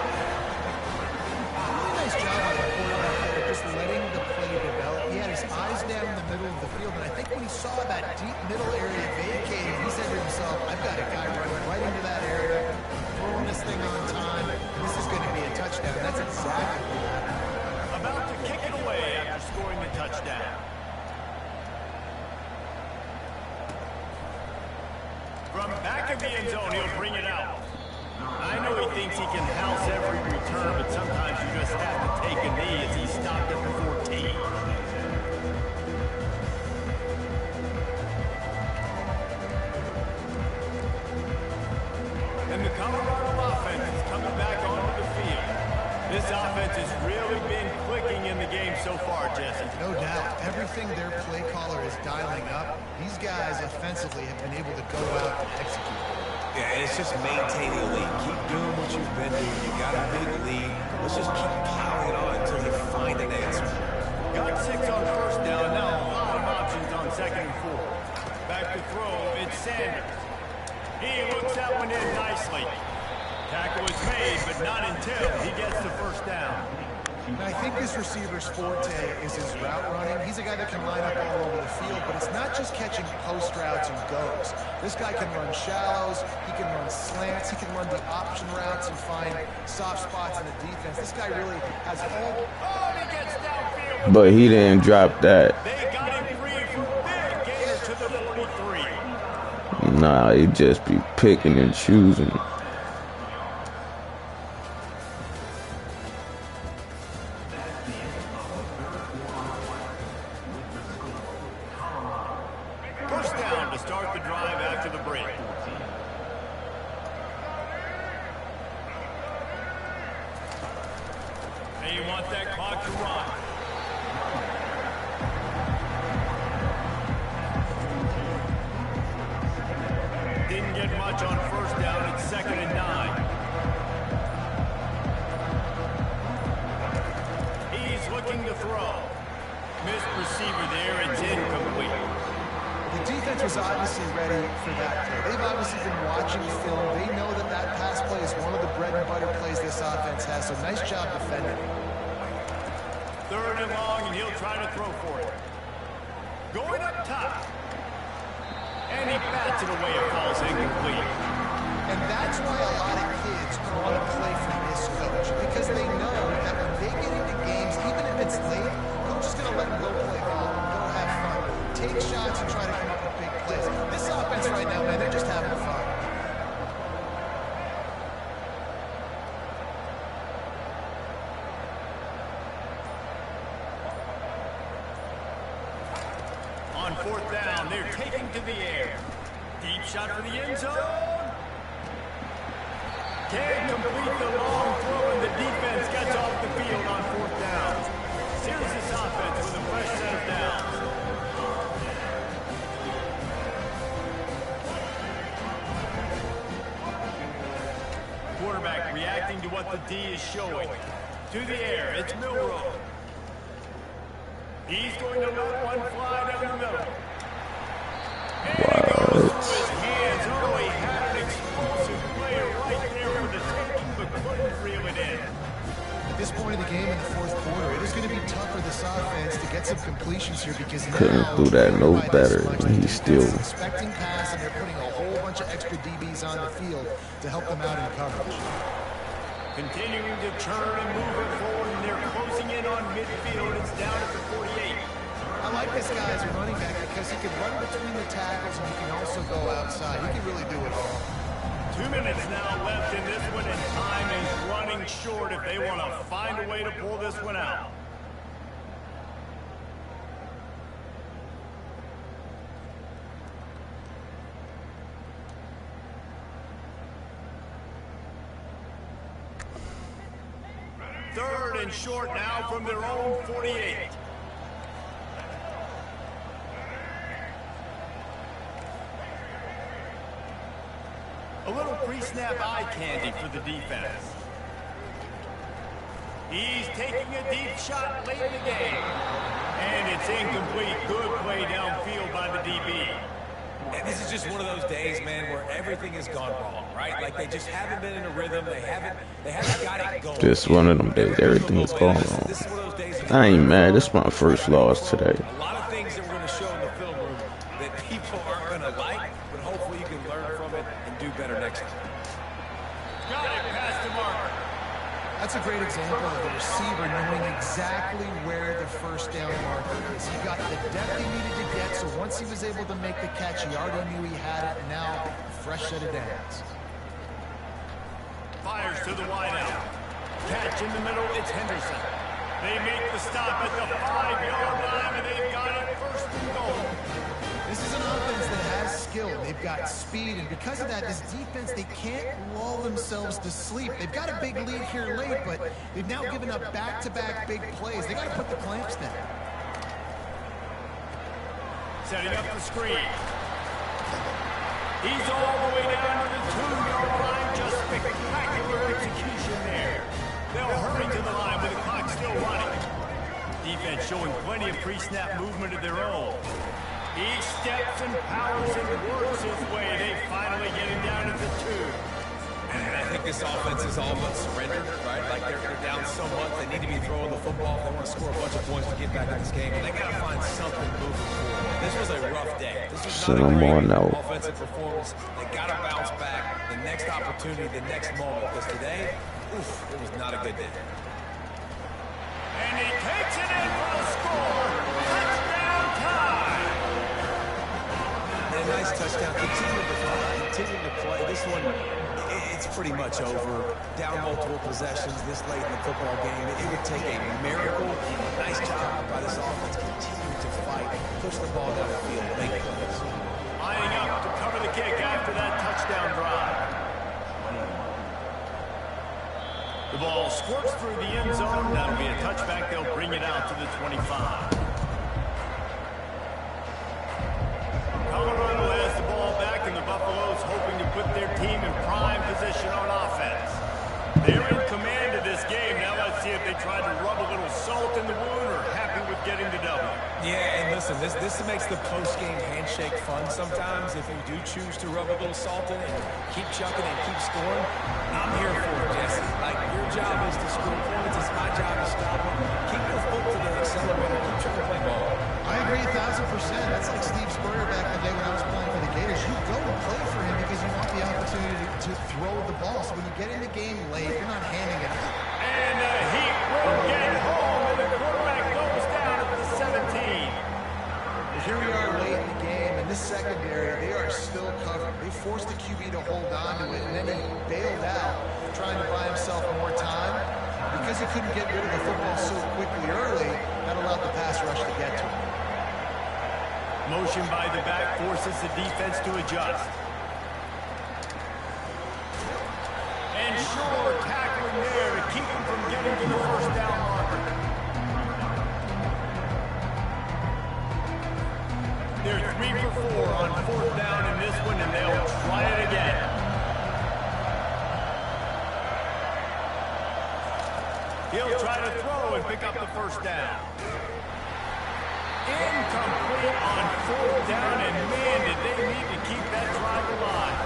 Really nice job on the quarterback there, just letting the play develop. He had his eyes down in the middle of the field, and I think when he saw that deep middle area vacated, he said to himself, I've got a guy running right into that area, throwing this thing on time. This is going to be a touchdown. That's exactly what happened. About to kick it away after scoring the touchdown. From back of the end zone, he'll bring it out. I know he thinks he can house every return, but sometimes you just have to take a knee as he stopped at the 14. And the Colorado offense is coming back onto the field. This offense has really been clicking in the game so far, Jesse. No doubt. Everything their play caller is dialing up, these guys offensively have been able to go out and execute. Yeah, and it's just maintaining a lead. Keep doing what you've been doing. You got a big lead. Let's just keep piling on until you find an answer. Got 6 on first down. Now a lot of options on 2nd and 4. Back to throw. It's Sanders. He looks that one in nicely. Tackle is made, but not until he gets the 1st down. And I think this receiver's forte is his route running. He's a guy that can line up all over the field, but it's not just catching post routes and goes. This guy can run shallows, he can run slants, he can run the option routes and find soft spots in the defense. This guy really has all... Oh, he gets downfield. But he didn't drop that. They got him free for big gainer to the 43. Nah, he just be picking and choosing. First down to start the drive after the break. And you want that clock to run. was obviously ready for that play. They've obviously been watching film. They know that that pass play is one of the bread and butter plays this offense has, so nice job defending. 3rd and long, and he'll try to throw for it. Going up top. And he bats it away. It falls incomplete. And that's why a lot of kids want to play for this coach, because they know that when they get into games, even if it's late, coach is going to let them go play ball, go have fun, take shots and try to come up with big plays. This offense right now, man, they're just having fun. On 4th down, they're taking to the air. Deep shot for the end zone. Can't complete the long throw, and the defense gets off the field on 4th down. Here's this offense with a fresh set of downs. Quarterback reacting to what the D is showing. To the air, it's Milrow. He's going to let one fly down the middle. And he goes through his hands. Oh, he had an explosive player right there for the taking, but couldn't reel it in. At this point of the game in the 4th quarter, it is going to be tough for this offense to get some completions here, because Couldn't now do that no better, and he still. Expecting pass, and they're putting a whole bunch of extra DBs on the field to help them out in coverage. Continuing to turn and move it forward, and they're closing in on midfield. It's down at the 48. I like this guy as a running back because he can run between the tackles and he can also go outside. He can really do it all. 2 minutes now left in this one, and time is running short if they want to find a way to pull this one out. Third and short now from their own 48. A little pre-snap eye candy for the defense. He's taking a deep shot late in the game. And it's incomplete. Good play downfield by the DB. And this is just one of those days, man, where everything has gone wrong, right? Like they just haven't been in a rhythm. They haven't got it going. Just one of them days. Everything is going wrong. I ain't mad. This is my first loss today. A lot of things that we're going to show in the film room that people aren't going to like, but hopefully you can learn from it and do better next time. Got it past the mark. That's a great example of the receiver knowing exactly where the first down marker is. He got the depth he needed to get, so once he was able to make the catch, he already knew he had it, and now a fresh set of downs. Fires to the wideout. Catch in the middle, it's Henderson. They make the stop at the 5-yard line, and they've got it first and goal. This is an offense that has skill. They've got speed, and because of that, this defense, they can't lull themselves to sleep. They've got a big lead here late, but they've now given up back-to-back big plays. They got to put the clamps down. Setting up the screen. He's all the way down to the 2-yard line. Just spectacular execution there. They'll hurry to the line with the clock still running. Defense showing plenty of pre-snap movement of their own. He steps and powers and works his way. They finally get him down at the 2. And I think this offense is all but surrendered, right? Like they're down so much, they need to be throwing the football if they want to score a bunch of points to get back in this game. And they got to find something moving forward. This was a rough day. This was not a great offensive performance. They got to bounce back. The next opportunity, the next moment. Because today, oof, it was not a good day. And he takes it in for the score. Touchdown time. And a nice touchdown. Continue to play. This one, it's pretty much over. Down multiple possessions this late in the football game. It would take a miracle. Nice job by this offense. Continue to fight. Push the ball down the field. Make plays. Lining up to cover the kick after that touchdown drive. The ball squirts through the end zone. That'll be a touchback. They'll bring it out to the 25. Colorado has the ball back, and the Buffaloes hoping to put their team in prime position on offense. They're in command of this game. Now let's see if they try to rub a little salt in the wound or happy with getting the W. Yeah, and listen, Listen, this makes the post-game handshake fun sometimes if you do choose to rub a little salt in it and keep chucking and keep scoring. I'm here for it, Jesse. Like, your job is to score points. It's my job to stop it. Keep your foot to the accelerator. Keep trying to play ball. I agree 1,000%. That's like Steve Spurrier back in the day when I was playing for the Gators. You go and play for him because you want the opportunity to throw the ball. So when you get in the game late, you're not handing it out. And the Heat will get home, and the quarterback goes down at the 17. Here we are late in the game, and this secondary, they are still covered. They forced the QB to hold on to it, and then he bailed out, trying to buy himself more time. Because he couldn't get rid of the football so quickly early, that allowed the pass rush to get to him. Motion by the back forces the defense to adjust. And sure, tackling there to keep him from getting to the first down marker. They're 3 for 4 on 4th down in this one, and they'll try it again. He'll try to throw and pick up the first down. Incomplete on 4th down, and man, did they need to keep that drive alive.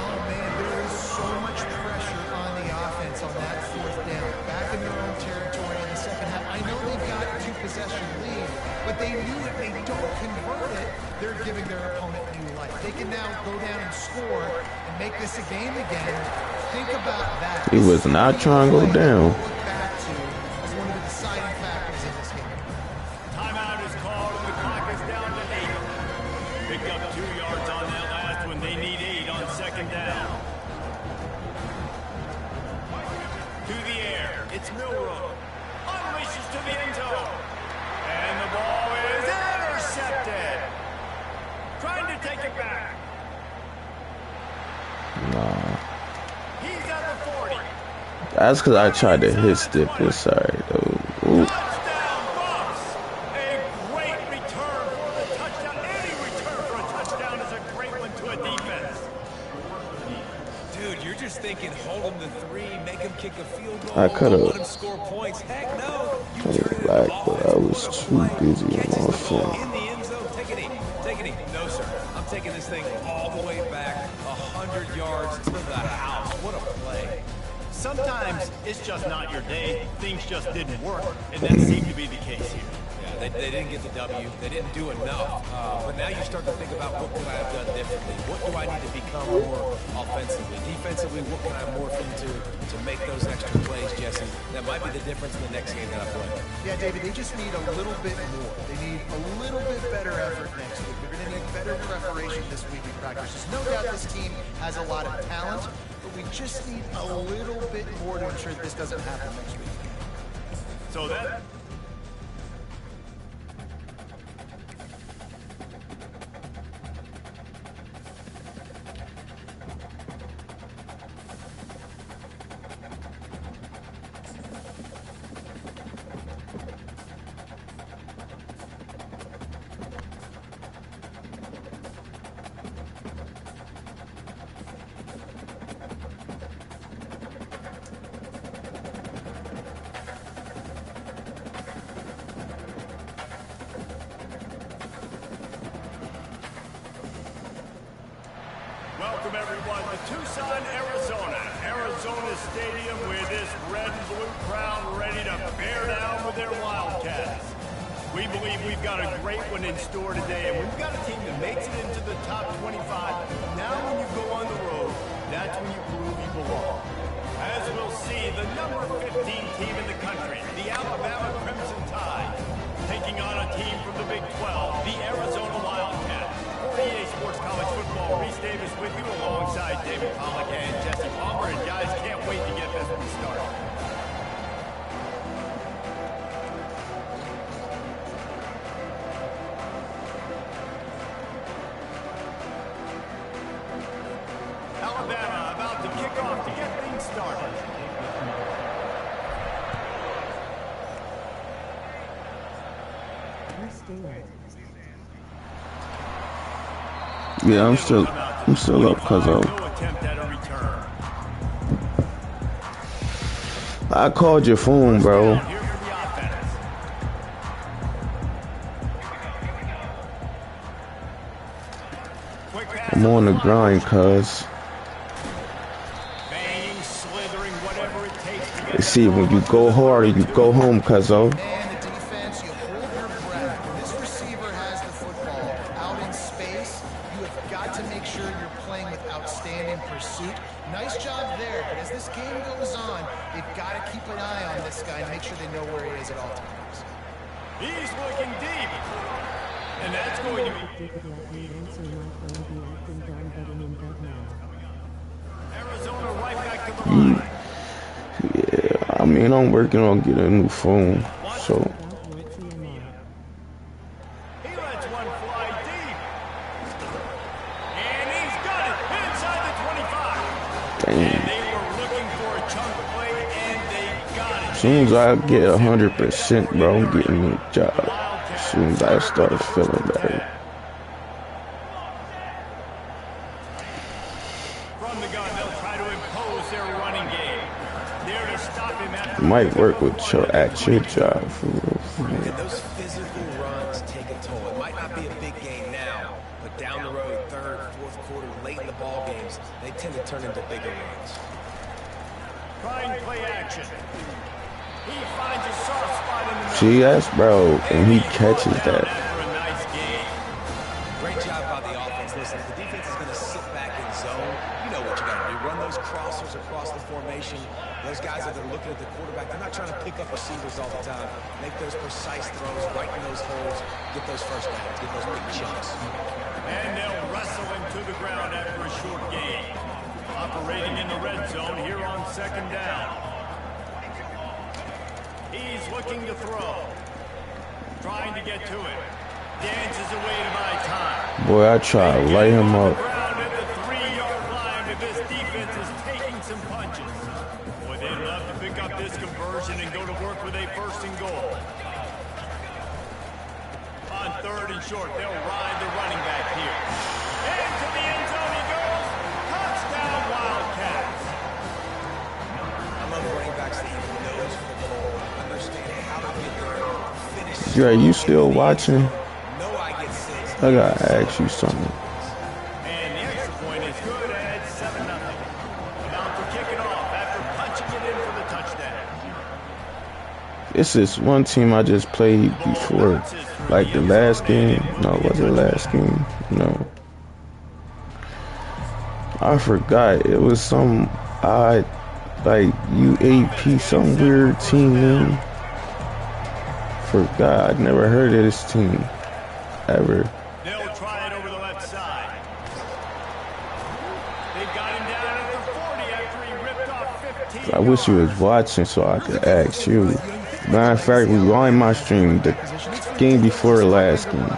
Oh, man, there is so much pressure on the offense on that 4th down. Back in their own territory in the second half. I know they've got a 2-possession lead, but they knew if they don't convert it, they're giving their opponent new life. They can now go down and score and make this a game again. Think about that. He was not trying to go down. Look back to as one of the deciding factors in this game. Timeout is called, and the clock is down to 8. Picked up 2 yards on that last one. They need 8 on 2nd down. To the air. It's Milroe. Unleashes to the end zone. And the ball is intercepted. Trying to take it back. Nah. He's at the 40. That's because I tried to hit Stipple. Sorry, though. Ooh. Touchdown, Bucks! A great return for the touchdown. Any return for a touchdown is a great one to a defense. Dude, you're just thinking hold him to 3, make him kick a field goal, I could've- let him score points. Heck no. You Could've turn it into blacked, ball but I was fast. too busy on Catches my the ball phone. in the end zone. Take a knee. Take a knee. No, sir. I'm taking this thing all the way back 100 yards to the house. What a play. Sometimes it's just not your day. Things just didn't work, and that seemed to be the case here. Yeah, they didn't get the W. They didn't do enough. But now you start to think about what could I have done differently? What do I need to become more offensively? Defensively, what can I morph into to make those extra plays, Jesse? That might be the difference in the next game that I play. Yeah, David, they just need a little bit more. They need a little bit better effort next week. They're going to need better preparation this week in practice. There's no doubt this team has a lot of talent, but we just need a little bit more to ensure that this doesn't happen next week. So that... Welcome, everyone, to Tucson, Arizona. Arizona Stadium with this red and blue crowd ready to bear down with their Wildcats. We believe we've got a great one in store today, and we've got a team that makes it into the top 25. Now when you go on the road, that's when you prove you belong. As we'll see, the number 15 team in the country, the Alabama Crimson Tide, taking on a team from the Big 12, the Arizona Wildcats. For EA Sports College Football, Reese Davis with you alongside David Pollack and Jesse Palmer. And guys, can't wait to get this one started. Alabama about to kick off to get things started. Yeah, I'm still up because I called your phone, bro. Quick pass I'm on the the grind, cuz. banging, slithering, whatever it takes to get You see, when you the go ball hard, to you the go 32. home, cuzzo. Man, the defense, you hold your breath. When this receiver has the football out in space, you have got to make sure you're playing with outstanding pursuit. Nice job there, but as this game goes on, they've got to keep an eye on this guy and make sure they know where he is at all times. He's looking deep. And that's going to be Arizona right back to the line. Yeah, I mean, I'm working on getting a new phone, so He lets one fly deep. And he's got it inside the 25. dang. And they were looking for a chunk play, and they got it. As soon as I get 100%, bro, I'm getting a job. As soon as I start feeling better. From the gun, they'll try to impose their running game. There to stop him It might work with your actual job, for real. And those physical runs take a toll. It might not be a big game now, but down the road, third, fourth quarter, late in the ball games, they tend to turn into bigger runs. Trying play action. He finds a soft spot in the middle. See, that's bro, and he catches that. After a nice game. Great job by the offense. Listen, the defense is going to sit back in zone. You know what you got to do. Run those crossers across the formation. Those guys that are looking at the quarterback, they're not trying to pick up receivers all the time. Make those precise throws, right in those holes, get those first downs, get those big chunks. And they'll wrestle him to the ground after a short gain. Operating in the red zone here on second down. He's looking to throw. Trying to get to it. Dances away to buy time. Boy, I try to light him up. Ground at the 3-yard line, but this defense is taking some punches. Boy, they'd love to pick up this conversion and go to work with a first and goal. On third and short, they'll ride the running back here. Into the end zone he goes. Touchdown, Wildcats. I love running backs that even knows football, understand how to get there, finish. Dre, you still watching? No, I get six. I gotta ask you something. And the extra point is good, and it's 7-0. About to kick it off after punching it in for the touchdown. This is one team I just played before, like the last game. No, was it last game? No. I forgot. It was some odd, like UAP, some weird team name. Forgot. I'd never heard of this team ever. They'll try it over the left side. They got him down at the 40 after he ripped off 15. I wish you was watching so I could ask you. Matter of fact, we on my stream the game before the last game.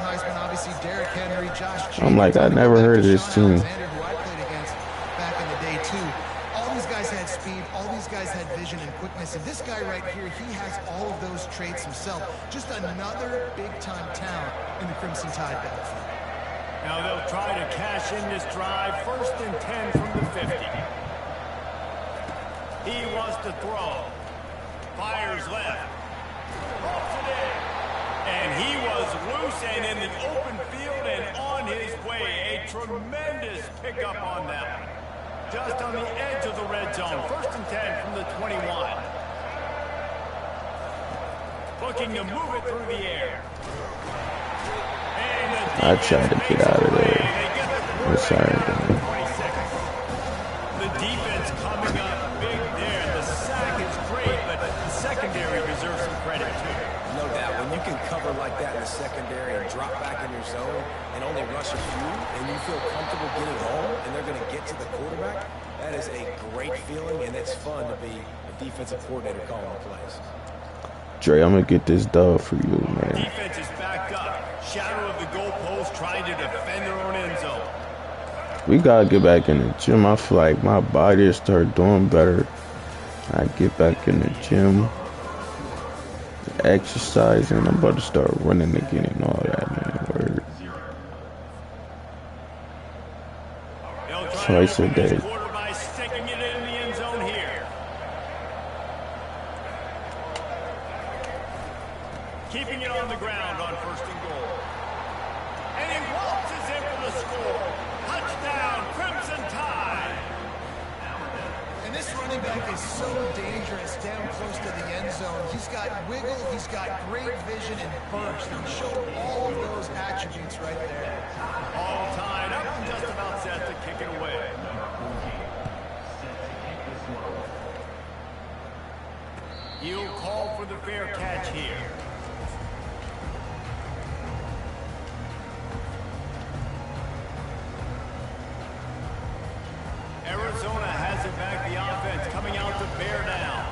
I'm like, I never heard of this team. Back in the day too. All these guys had speed, all these guys had vision and quickness, and this guy right here, he has all of those traits himself. Just another big-time talent in the Crimson Tide backfield. Now they'll try to cash in this drive. First and 10 from the 50. He wants to throw. Fires left. Rolls it in. And he was loose and in the open field and on his way. A tremendous pickup on that one. Just on the edge of the red zone. First and 10 from the 21. Looking to move it through the air. I tried to get out of there. I'm sorry, man. The defense coming up big there. The sack is great, but the secondary deserves some credit too. No doubt, when you can cover like that in the secondary and drop back in your zone and only rush a few, and you feel comfortable getting home, and they're going to get to the quarterback, that is a great feeling, and it's fun to be a defensive coordinator calling the plays. Dre, I'm gonna get this dub for you, man. Defense is backed up. Shadow of the goalpost trying to defend their own end zone. We gotta get back in the gym. I feel like my body will start doing better. I get back in the gym, exercise, and I'm about to start running again and all that, man. Word. Twice a day. By sticking it in the end zone here. Keeping it on the ground on first and goal. And he waltzes in for the score. is so dangerous down close to the end zone. He's got wiggle, he's got great vision and burst. And showed all of those attributes right there. All tied up and just about set to kick it away. He'll call for the fair catch here. Arizona has it back, the offense coming out to bear down.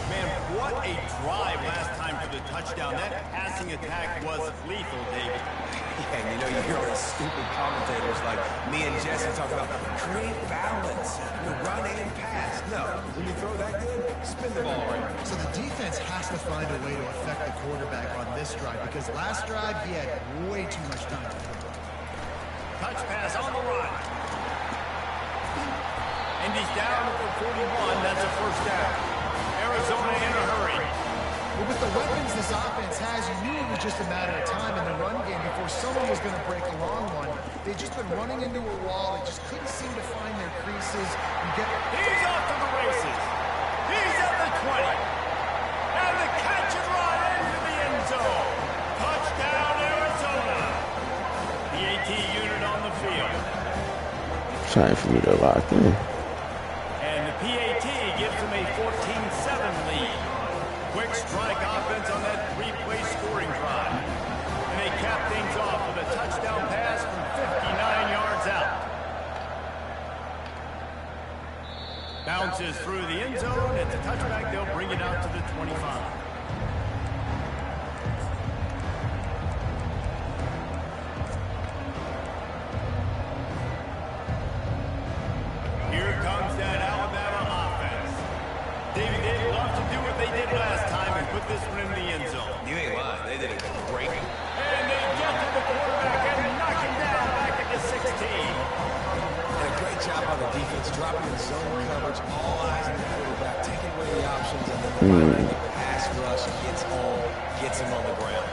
Man, what a drive last time for the touchdown. That passing attack was lethal, David. Yeah, and you know, you hear all these stupid commentators like me and Jesse talk about create balance, run and pass. No, when you throw that good, spin the ball right. So the defense has to find a way to affect the quarterback on this drive because last drive he had way too much time to throw. Touch pass on the run. And he's down for 41. That's a first down. Arizona in a hurry. Well, with the weapons this offense has, you knew it was just a matter of time in the run game before someone was going to break a long one. They've just been running into a wall. They just couldn't seem to find their creases. He's off to the races. He's at the 20. And the catch and run into the end zone. Touchdown, Arizona. The AT unit on the field. Trying for me to lock in. And the PAT gives them a 14-7 lead. Quick strike offense on that three-play scoring drive. And they cap things off with a touchdown pass from 59 yards out. Bounces through the end zone. It's a touchback. They'll bring it out to the 25. Here comes that Alabama offense. David, they'd love to do what they did last time and put this one in the end zone. You ain't lying. They did a great. And they get to the quarterback and knock him down back at the 16. And a great job on the defense, dropping the zone coverage, all eyes on the quarterback, taking away the options, and then the pass rush gets home, gets him on the ground.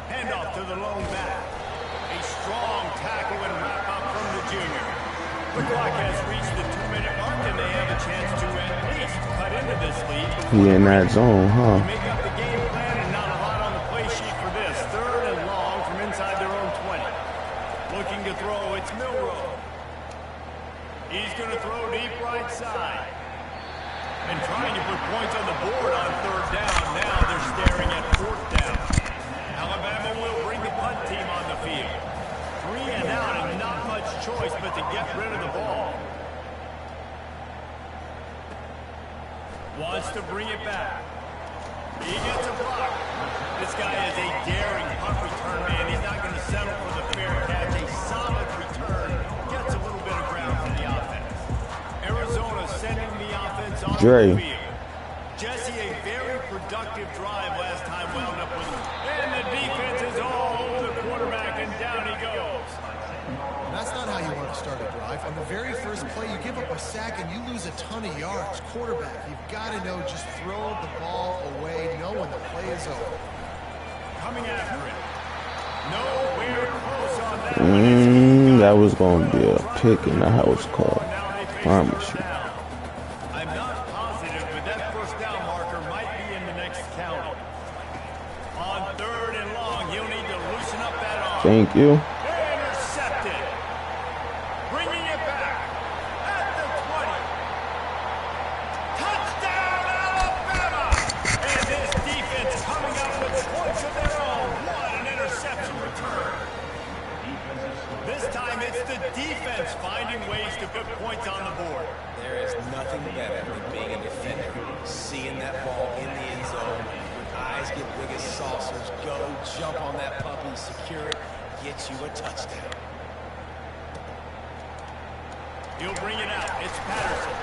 Handoff to the lone back. A strong tackle and wrap up from the junior. The clock has reached the 2-minute mark, and they have a chance to at least cut into this lead. He in that zone, huh? Make up the game plan and not a lot on the play sheet for this. 3rd and long from inside their own 20. Looking to throw, it's Milrow. He's going to throw deep right side. And trying to put points on the board on 3rd down. Now they're staring at 4th down. Alabama will bring the punt team on the field. 3 and out and not much choice but to get rid of the ball. Wants to bring it back. He gets a block. This guy is a daring punt return man. He's not going to settle for the fair catch. A solid return. Gets a little bit of ground for the offense. Arizona sending the offense on the field. Jesse, a very productive drive last time wound up with him. And the defense is all over the quarterback, and down he goes. That's not how you want to start a drive. On the very first play, you give up a sack and you lose a ton of yards. Quarterback, you've got to know, just throw the ball away, know when the play is over. Coming after it. Nowhere close on that. That was going to be a pick in the house call. Promise you. I'm not positive, but that first down marker might be in the next count. On 3rd and long, he'll need to loosen up that arm. Thank you. Intercepted. Bringing it back at the 20. Touchdown, Alabama! And this defense coming up with points of their own. What an interception return. This time it's the defense finding ways to put points on the board. There is nothing better than being a defender, seeing that ball in the end zone, your eyes get big as saucers, go jump on that puppy, secure it, get you a touchdown. He'll bring it out. It's Patterson.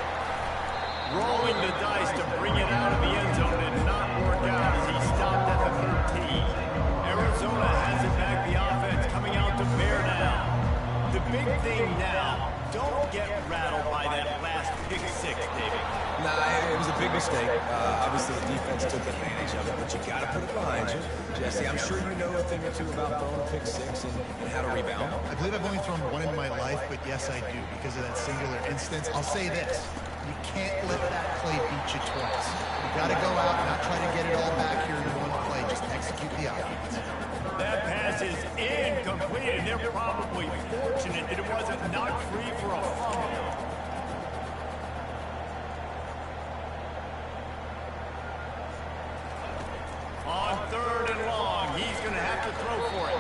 Rolling the dice to bring it out of the end zone and not work out as he stopped at the 13. Arizona has it back. The offense coming out to bear down. The big thing now, don't get rattled by that last pick 6, David. Nah, it was a big mistake. Obviously, the defense took advantage of it, but you got to put it behind you. Jesse, I'm sure you know a thing or two about throwing pick 6 and how to rebound. I believe I've only thrown one in my life, but yes, I do because of that singular instance. I'll say this. You can't let that play beat you twice. You got to go out and not try to get it all back here in one play. Just execute the offense. That pass is incomplete, and they're probably fortunate that it wasn't knocked free for a fumble. On 3rd and long, he's going to have to throw for it.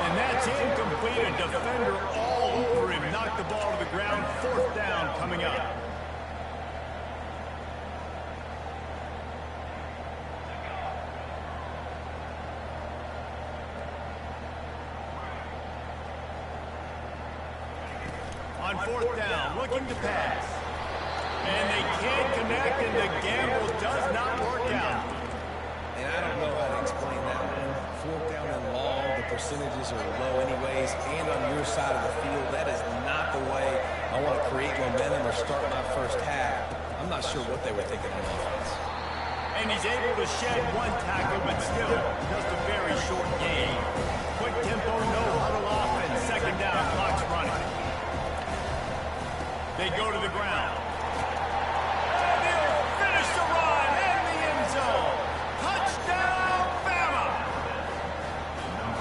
And that's incomplete. A defender all over him. Knocked the ball to the ground. 4th down coming up. On 4th down, looking to pass. And they can't connect, and the gamble does not work out. And I don't know how to explain that one. 4th down and long, the percentages are low anyways, and on your side of the field, that is not the way I want to create momentum or start my first half. I'm not sure what they were thinking on offense. And he's able to shed 1 tackle, but still just a very short game. Quick tempo, no huddle offense. 2nd down, clock's running. They go to the ground. And he'll finish the run in the end zone. Touchdown, Bama!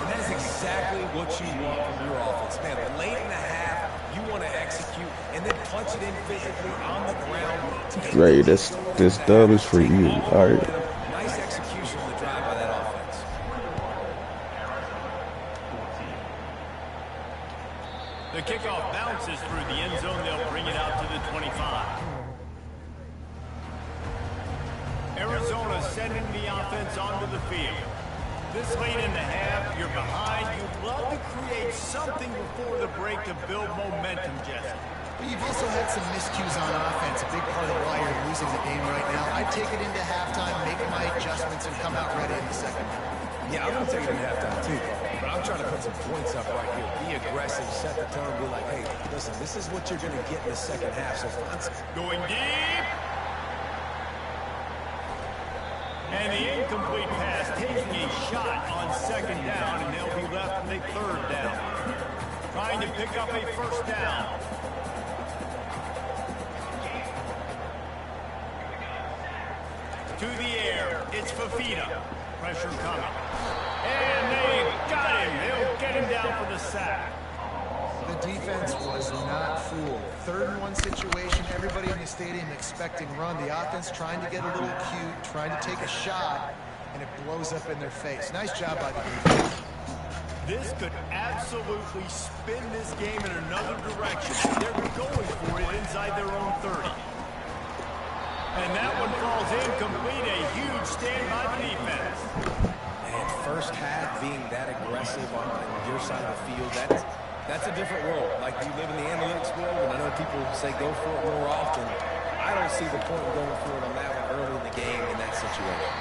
And that's exactly what you want from your offense. Man, late in the half, you want to execute and then punch it in physically on the ground. Right, this dub is for you. All right. Nice execution on the drive by that offense. The kickoff bounces through the end zone. They'll bring it out to the 25. Arizona sending the offense onto the field. This late in the half, you're behind. You'd love to create something before the break to build momentum, Jesse. But you've also had some miscues on offense, a big part of why you're losing the game right now. I'd take it into halftime, make my adjustments, and come out ready in the second half. Yeah, I'm going to take it in halftime too, but I'm trying to put some points up right here. Be aggressive, set the tone, be like, hey, listen, this is what you're going to get in the second half. So going deep. And the incomplete pass taking a shot on 2nd down, and they'll be left with a 3rd down. Trying to pick up a 1st down. To the air, it's Fafita. Pressure coming. And they got him. They'll get him down for the sack. The defense was not fooled. 3rd and 1 situation, everybody in the stadium expecting run. The offense trying to get a little cute, trying to take a shot, and it blows up in their face. Nice job by the defense. This could absolutely spin this game in another direction. They're going for it inside their own 30. And that one falls incomplete. A huge stand by the defense. And first half being that aggressive on your side of the field, that's a different world. Like, you live in the analytics world, and I know people say go for it more often. I don't see the point of going for it on that one early in the game in that situation.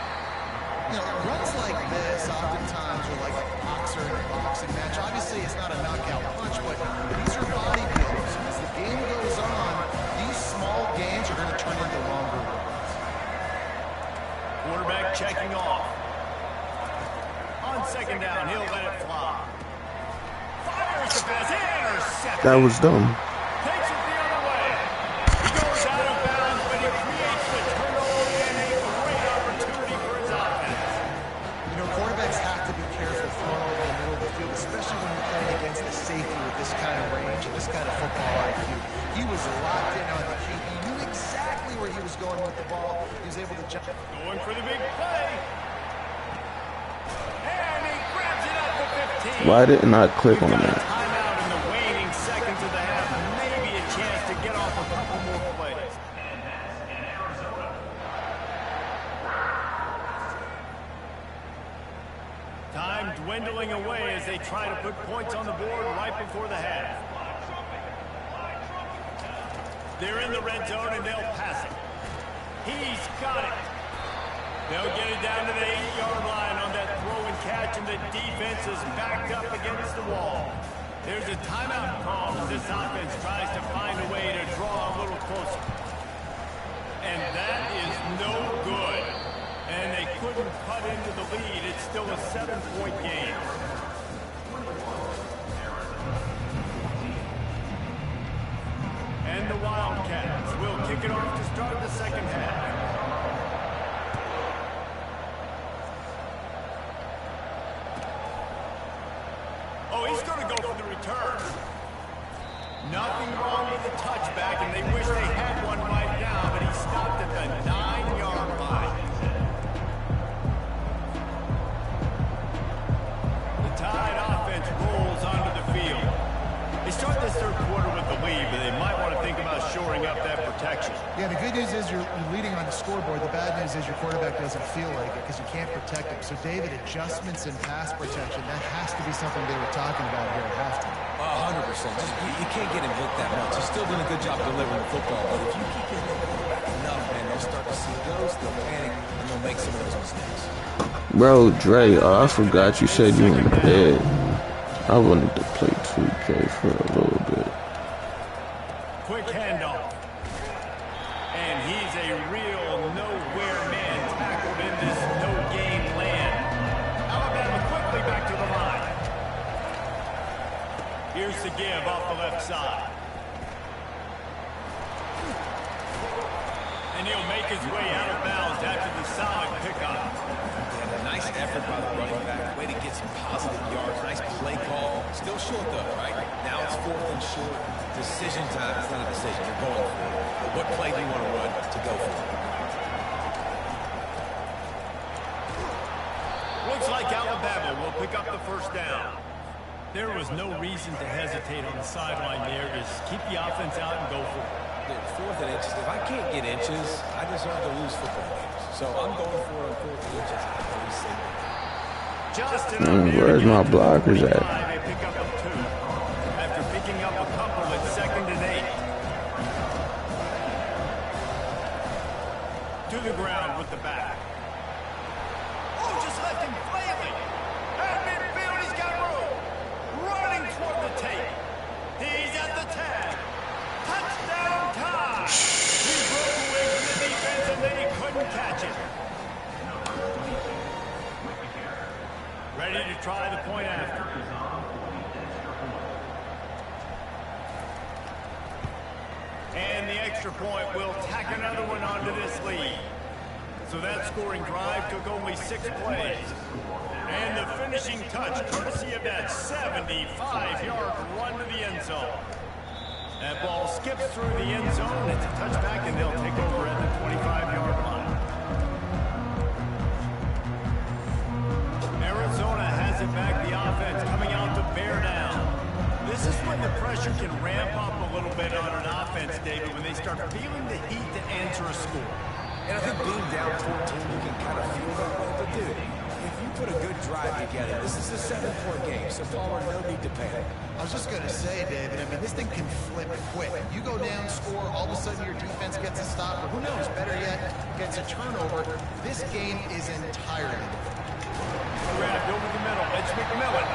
You know, runs like this oftentimes are like a boxer in a boxing match. Obviously, it's not a knockout punch, but these are bodybuilders. As the game goes on, these small gains are going to turn into longer runs. Quarterback checking off. On 2nd down, he'll let it fly. Fires the pass, intercepted. That was dumb. Takes it the other way. He goes out of bounds, but he creates the turnover and a great opportunity for his offense. You know, quarterbacks have to be careful throwing over the middle of the field, especially when you're playing against the safety with this kind of range and this kind of football IQ. He was locked in on the QB. He knew exactly where he was going with the ball. He was able to jump. Going for the big play. And he grabs it up to 15. Why didn't I click on Got a that? timeout in the waning seconds of the half. Maybe a chance to get off a couple more plays. Time dwindling away as they try to put points on the board right before the half. They're in the red zone and they'll pass it. He's got it. They'll get it down to the 8-yard line on that throw and catch, and the defense is backed up against the wall. There's a timeout call as this offense tries to find a way to draw a little closer. And that is no good. And they couldn't cut into the lead. It's still a 7-point game. And the Wildcats will kick it off to start the second half. Oh, he's going to go for the return. Nothing wrong with the touchback, and they wish they had one right now, but he stopped at the 9-yard line. The Tide offense rolls onto the field. They start this third quarter with the lead, but they might want to think about shoring up that protection. Yeah, the good news is you're leading on the scoreboard. The bad news is your quarterback doesn't feel like it because you can't protect him. So, David, adjustments in pass protection, that has to be something they were talking about here at halftime. 100%. You can't get him hit that much. He's still doing a good job delivering the football, but if you keep hitting the quarterback enough, man, they'll start to see ghosts, they'll panic, and they'll make some of those mistakes. Bro, Dre, I forgot you said you in bed. I wanted to play 2K for a little bit. Quick handoff. And he's a real nowhere man tackled in this no-game land. Alabama quickly back to the line. Here's the give off the left side. And he'll make his way out of bounds after the solid pickup. And a nice effort by the running back. Way to get some positive yards. Nice play call. Still short, though, right? Now it's 4th and short. Decision time. It's not a decision. You're going for it. But what play do you want to run to go for it? Looks like Alabama will pick up the first down. There was no reason to hesitate on the sideline there. Just keep the offense out and go for it. Dude, 4th and inches. If I can't get inches, I deserve to lose football games. So I'm going for it on 4th and inches. I always say that. Where's my blockers at? They pick up a 2 after picking up a couple at 2nd and 8. To the ground with the back. Oh, just left him flailing. At midfield, he's got room. Running toward the tape. He's at the tag. Touchdown time. He broke away from the defense and then he couldn't catch it. Ready to try the point after. And the extra point will tack another one onto this lead. So that scoring drive took only 6 plays. And the finishing touch, courtesy of that 75-yard run to the end zone. That ball skips through the end zone. It's a touchback, and they'll take over at the 25-yard line. Arizona has it back, the offense coming out to bear down. This is when the pressure can ramp up a little bit on an offense, David, when they start feeling the heat to answer a score. And I think being down 14, you can kind of feel that way. But, dude, if you put a good drive together, this is a 7-point game, so Palmer, no need to panic. I was just going to say, David, I mean, this thing can flip quick. You go down, score, all of a sudden your defense gets a stop, or who knows, better yet, gets a turnover. This game is entirely different. Grabbed over the middle, it's McMillan.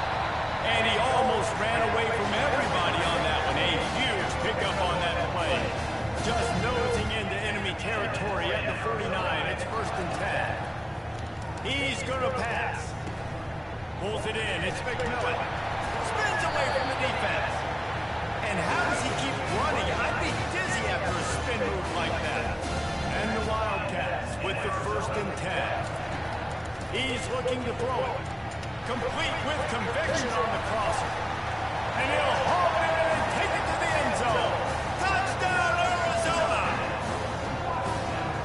And he almost ran away from everybody on that one. A huge pickup on that play. Just nosing into enemy territory at the 49. It's 1st and 10. He's going to pass. Pulls it in. It's McMillan. Spins away from the defense. And how does he keep running? I'd be dizzy after a spin move like that. And the Wildcats with the 1st and 10. He's looking to throw it. Complete with conviction on the crosser. And he'll haul it in and take it to the end zone. Touchdown, Arizona!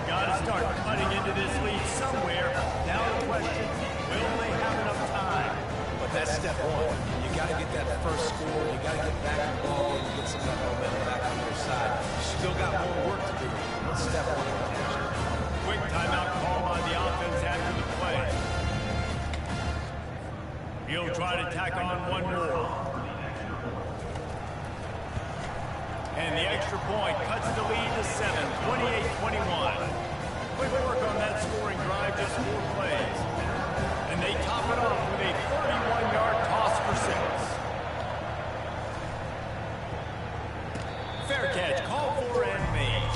Got to start cutting into this lead somewhere. Now the question, will they have enough time? But that's step 1. You got to get that first score. You got to get back in the ball game and get some of that momentum back on your side. You still got more work to do. But step 1 accomplished. Quick timeout call on the offense after the play. He'll try to tack on one more. And the extra point cuts the lead to 7, 28-21. Quick work on that scoring drive, just 4 plays. And they top it off with a 31-yard toss for 6. Fair catch, call for and made.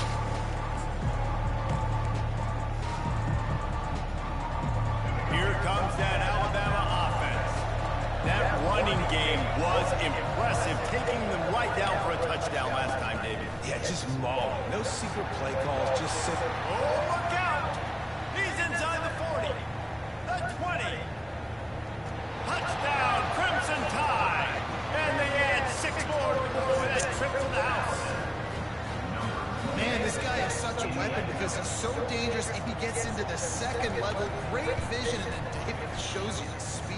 Here comes that Alabama offense. That running game was impressive, taking them right down for a touchdown last time, David. Yeah, just mauling. No secret play calls, just sit. Oh, look out! He's inside the 40, the 20. Touchdown, Crimson Tide! And they add 6 more to go for that trip to the house. Man, this guy is such a weapon because he's so dangerous if he gets into the second level. Great vision, and then David shows you the speed.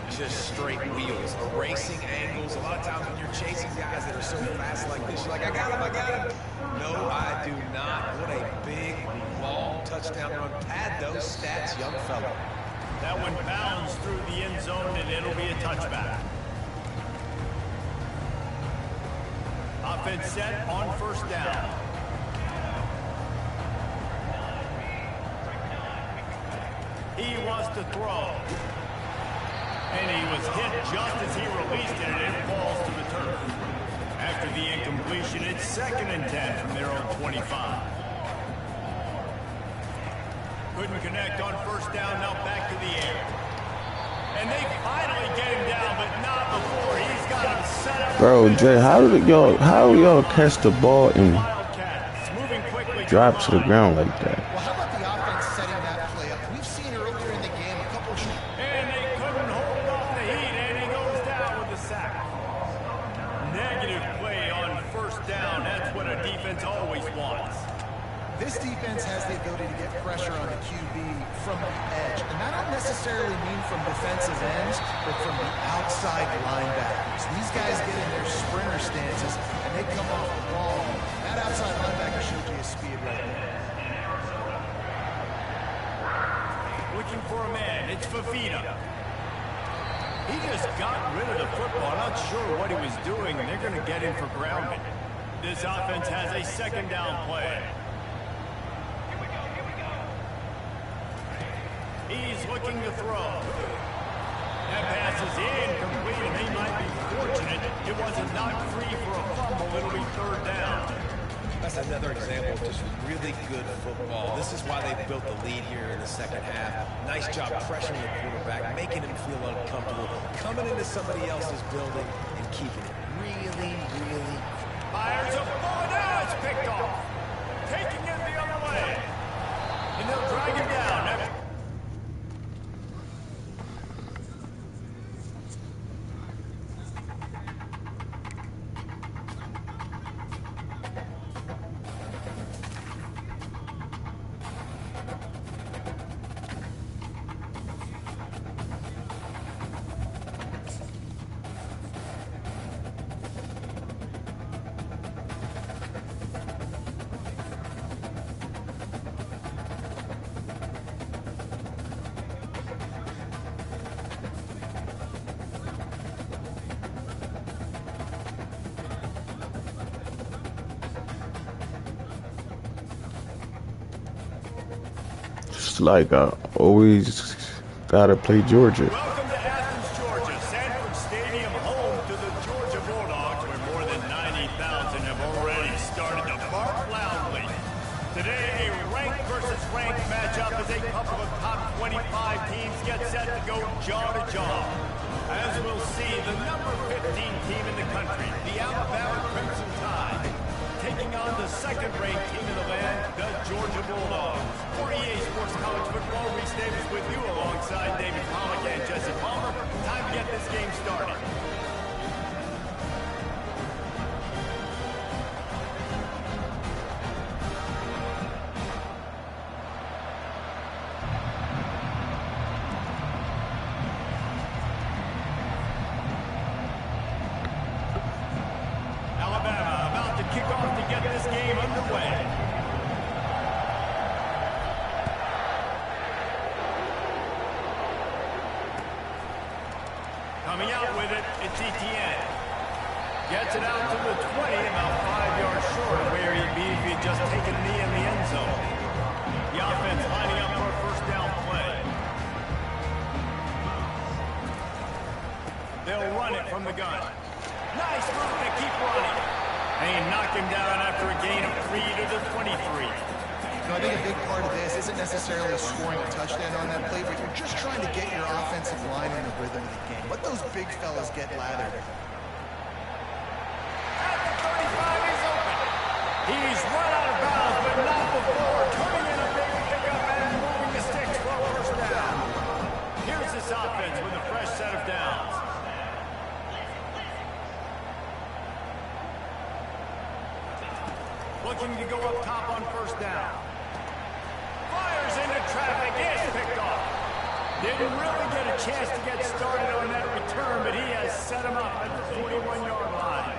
Just straight wheels, erasing angles. A lot of times when you're chasing guys that are so fast like this, you're like, I got him, I got him. No, I do not. What a big, long touchdown run. Pad those stats, young fella. That one bounds through the end zone, and it'll be a touchback. Offense set on first down. He wants to throw. And he was hit just as he released it, and it falls to the turf. After the incompletion, it's 2nd and 10 from their own 25. Couldn't connect on first down, now back to the air. And they finally get him down, but not before. He's got him set up. Bro, Jay, how do y'all catch the ball and drop to the ground like that? Well, how about the offense setting that play up? We've seen earlier in the game a couple of... And they couldn't hold off the heat, and he goes down with the sack. Negative play on first down. That's what a defense always wants. This defense has the ability to get pressure on the QB from the edge. And that don't necessarily mean from defensive ends, but from the outside linebackers. These guys get in their sprinter stances, and they come off the ball. That outside linebacker showed you his speed right there. Looking for a man. It's Fafita. He just got rid of the football. Not sure what he was doing, and they're going to get him for grounding. This offense has a 2nd down play. He's looking to throw. That pass is incomplete, and they might be fortunate it wasn't knocked free for a fumble. It'll be 3rd down. That's another example of just really good football. This is why they built the lead here in the second half. Nice job pressuring the quarterback, making him feel uncomfortable, coming into somebody else's building and keeping it really, really. Fires a ball. Now it's picked off. Taking it the other way. And they'll drag him down. Like I always gotta play Georgia. Welcome to Athens, Georgia. Sanford Stadium, home to the Georgia Bulldogs, where more than 90,000 have already started to bark loudly. Today, a ranked versus ranked matchup as a couple of top 25 teams get set to go jaw to jaw. As we'll see, the number 15 team in the country, the Alabama Crimson Tide, taking on the 2nd-ranked team in the land, the Georgia Bulldogs. For EA Sports College Football, Reese Davis with you alongside David Pollack and Jesse Palmer. Time to get this game started. Alabama about to kick off to get this game underway. Coming out with it, it's Etienne. Gets it out to the 20, about 5 yards short of where he'd be if he'd just taken a knee in the end zone. The offense lining up for a first down play. They'll run it from the gun. Nice move to keep running. And he knocked him down after a gain of 3 to the 23. You know, I think a big part of this isn't necessarily scoring a touchdown on that play, but you're just trying to get your offensive line in the rhythm of the game. Let those big fellas get lathered. At the 35, he's open. He's run out of bounds, but not before turning in a big pickup and moving the sticks for a first down. Here's this offense with a fresh set of downs. Looking to go up top on first down. Fires into traffic, is picked off. Didn't really get a chance to get started on that return, but he has set him up at the 41-yard line.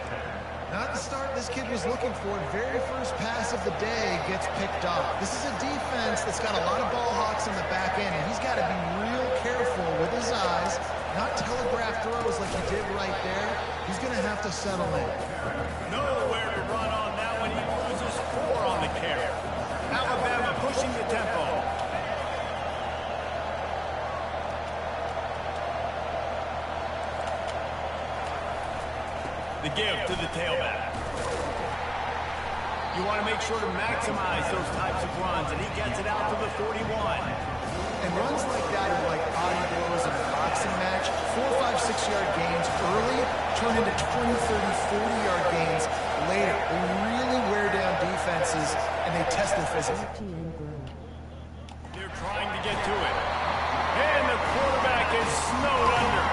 Not the start this kid was looking for. Very first pass of the day gets picked off. This is a defense that's got a lot of ball hawks in the back end, and he's got to be real careful with his eyes, not telegraph throws like he did right there. He's going to have to settle in. Nowhere to run on that one. He loses 4 on the carry. Alabama pushing the tempo. The give to the tailback. You want to make sure to maximize those types of runs, and he gets it out to the 41. And runs like that are like body blows in a boxing match. 4, 5, 6-yard gains early turn into 20, 30, 40-yard gains later. They really wear down defenses, and they test their physics. They're trying to get to it. And the quarterback is snowed under.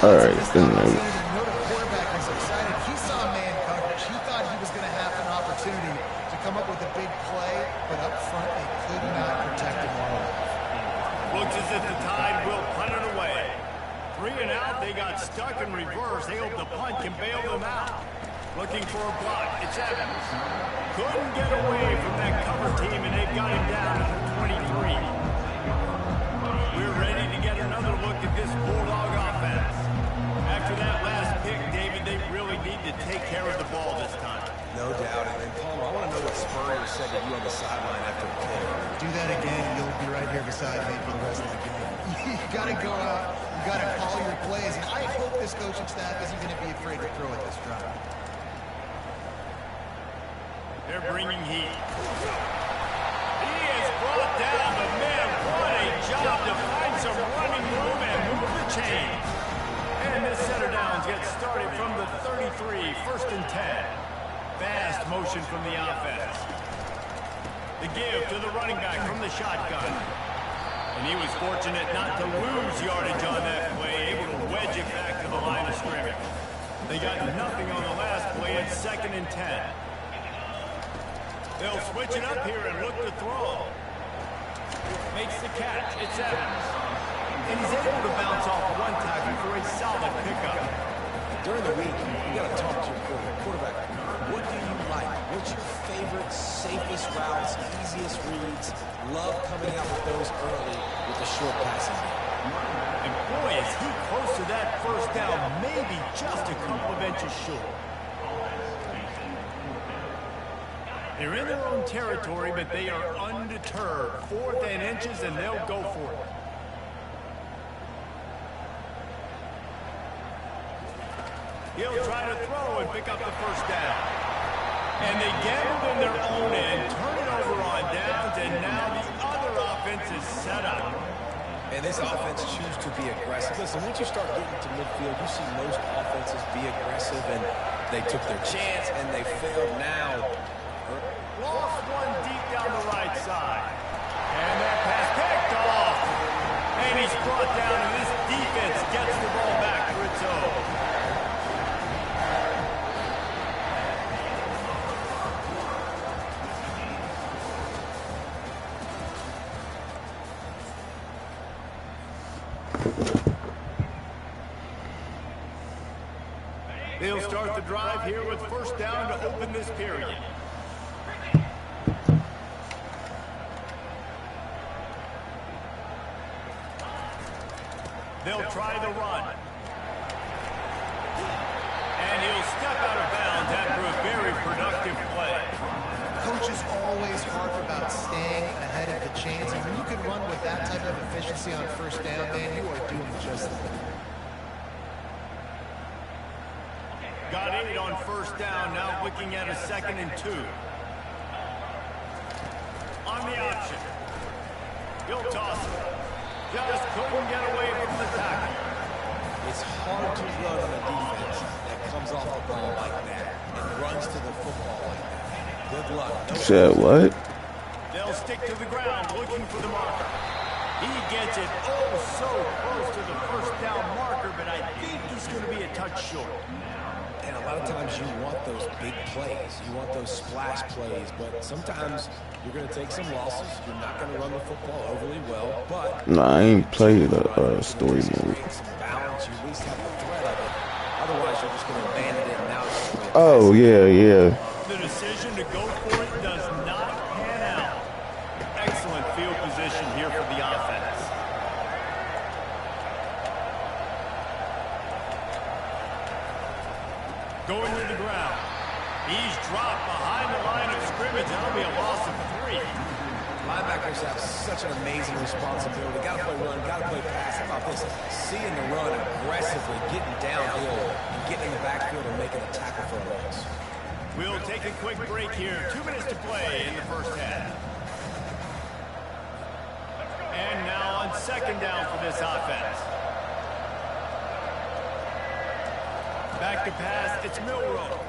All right, good night. The quarterback was excited. He saw man coverage. He thought he was going to have an opportunity to come up with a big play, but up front they could not protect him long enough. Looks as if the Tide will punt it away. 3 and out, they got stuck in reverse. They hope the punt can bail them out. Looking for a block, it's Evans. Couldn't get away from that cover team, and they've got him down to the 23. We're ready to get another look at this Bulldog offense. After that last pick, David, they really need to take care of the ball this time. No doubt. And Paul, I want to know what Spurrier said to you on the sideline after the play. Do that again, you'll be right here beside me for the rest of the game. You got to go out, you got to call your plays, and I hope this coaching staff isn't going to be afraid to throw at this drive. They're bringing heat. He is brought down, but man, what a job to find some running room and move the chains. And this setter downs gets started from the 33, 1st and 10. Fast motion from the offense. The give to the running back from the shotgun. And he was fortunate not to lose yardage on that play, able to wedge it back to the line of scrimmage. They got nothing on the last play at 2nd and 10. They'll switch it up here and look to throw. Makes the catch. It's Evans. And he's able to bounce off one tackle for a solid pickup. During the week, you got to talk to your quarterback. What do you like? What's your favorite, safest routes, easiest reads? Love coming out with those early with the short passing game. And boy, is he close to that first down, maybe just a couple of inches short. They're in their own territory, but they are undeterred. 4th and inches, and they'll go for it. He'll try to throw and pick up the first down. And they gambled in their own end, turn it over on downs, and now the other offense is set up. And this offense chooses to be aggressive. Listen, once you start getting to midfield, you see most offenses be aggressive, and they took their chance, and they failed now. Lost one deep down the right side. And that pass picked off. And he's brought down, and this defense gets the ball back for its own. They'll start the drive here with first down to open this period. They'll try the run. And he'll step out of bounds after a very productive play. Coaches always harp about staying ahead of the chains, and when you can run with that type of efficiency on first down, man, you are doing just that. Got 8 on first down, now looking at a 2nd and 2. on the option. He'll toss it. Just couldn't get away from the tackle. It's hard to run on a defense that comes off the ball like that and runs to the football like that. Good luck. No Said what? They'll stick to the ground looking for the marker. He gets it oh so close to the first down marker, but I think he's going to be a touch short. And a lot of times you want those big plays. You want those splash plays, but sometimes you're going to take some losses. You're not going to run the football overly well, but... Nah, I ain't played a story mode. Balance, you at least have the threat of it. Otherwise, you're just going to abandon it and now it's just Oh, yeah. The decision to go for it does not pan out. Excellent field position here for the offense. Going to the ground. He's dropped behind the line of scrimmage. That'll be a loss of 3. Linebackers have such an amazing responsibility. Got to play run, got to play pass. How about this? Seeing the run aggressively, getting downhill, and getting in the backfield and making a tackle for a loss. We'll take a quick break here. 2 minutes to play in the first half. And now on second down for this offense. Back to pass, it's Milrow.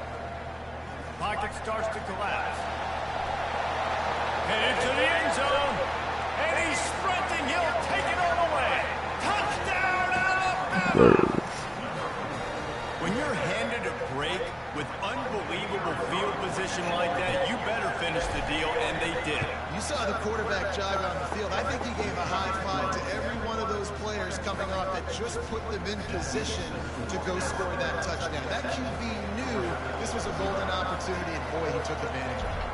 Pocket starts to collapse. Headed to the end zone. And he's sprinting. He'll take it all the way. Touchdown, Alabama! When you're handed a break with unbelievable field position like that, you better finish the deal, and they did. You saw the quarterback jog on the field. I think he gave a high five to every one of those players coming off that just put them in position to go score that touchdown. That QB knew this was a golden opportunity, and boy, he took advantage of it.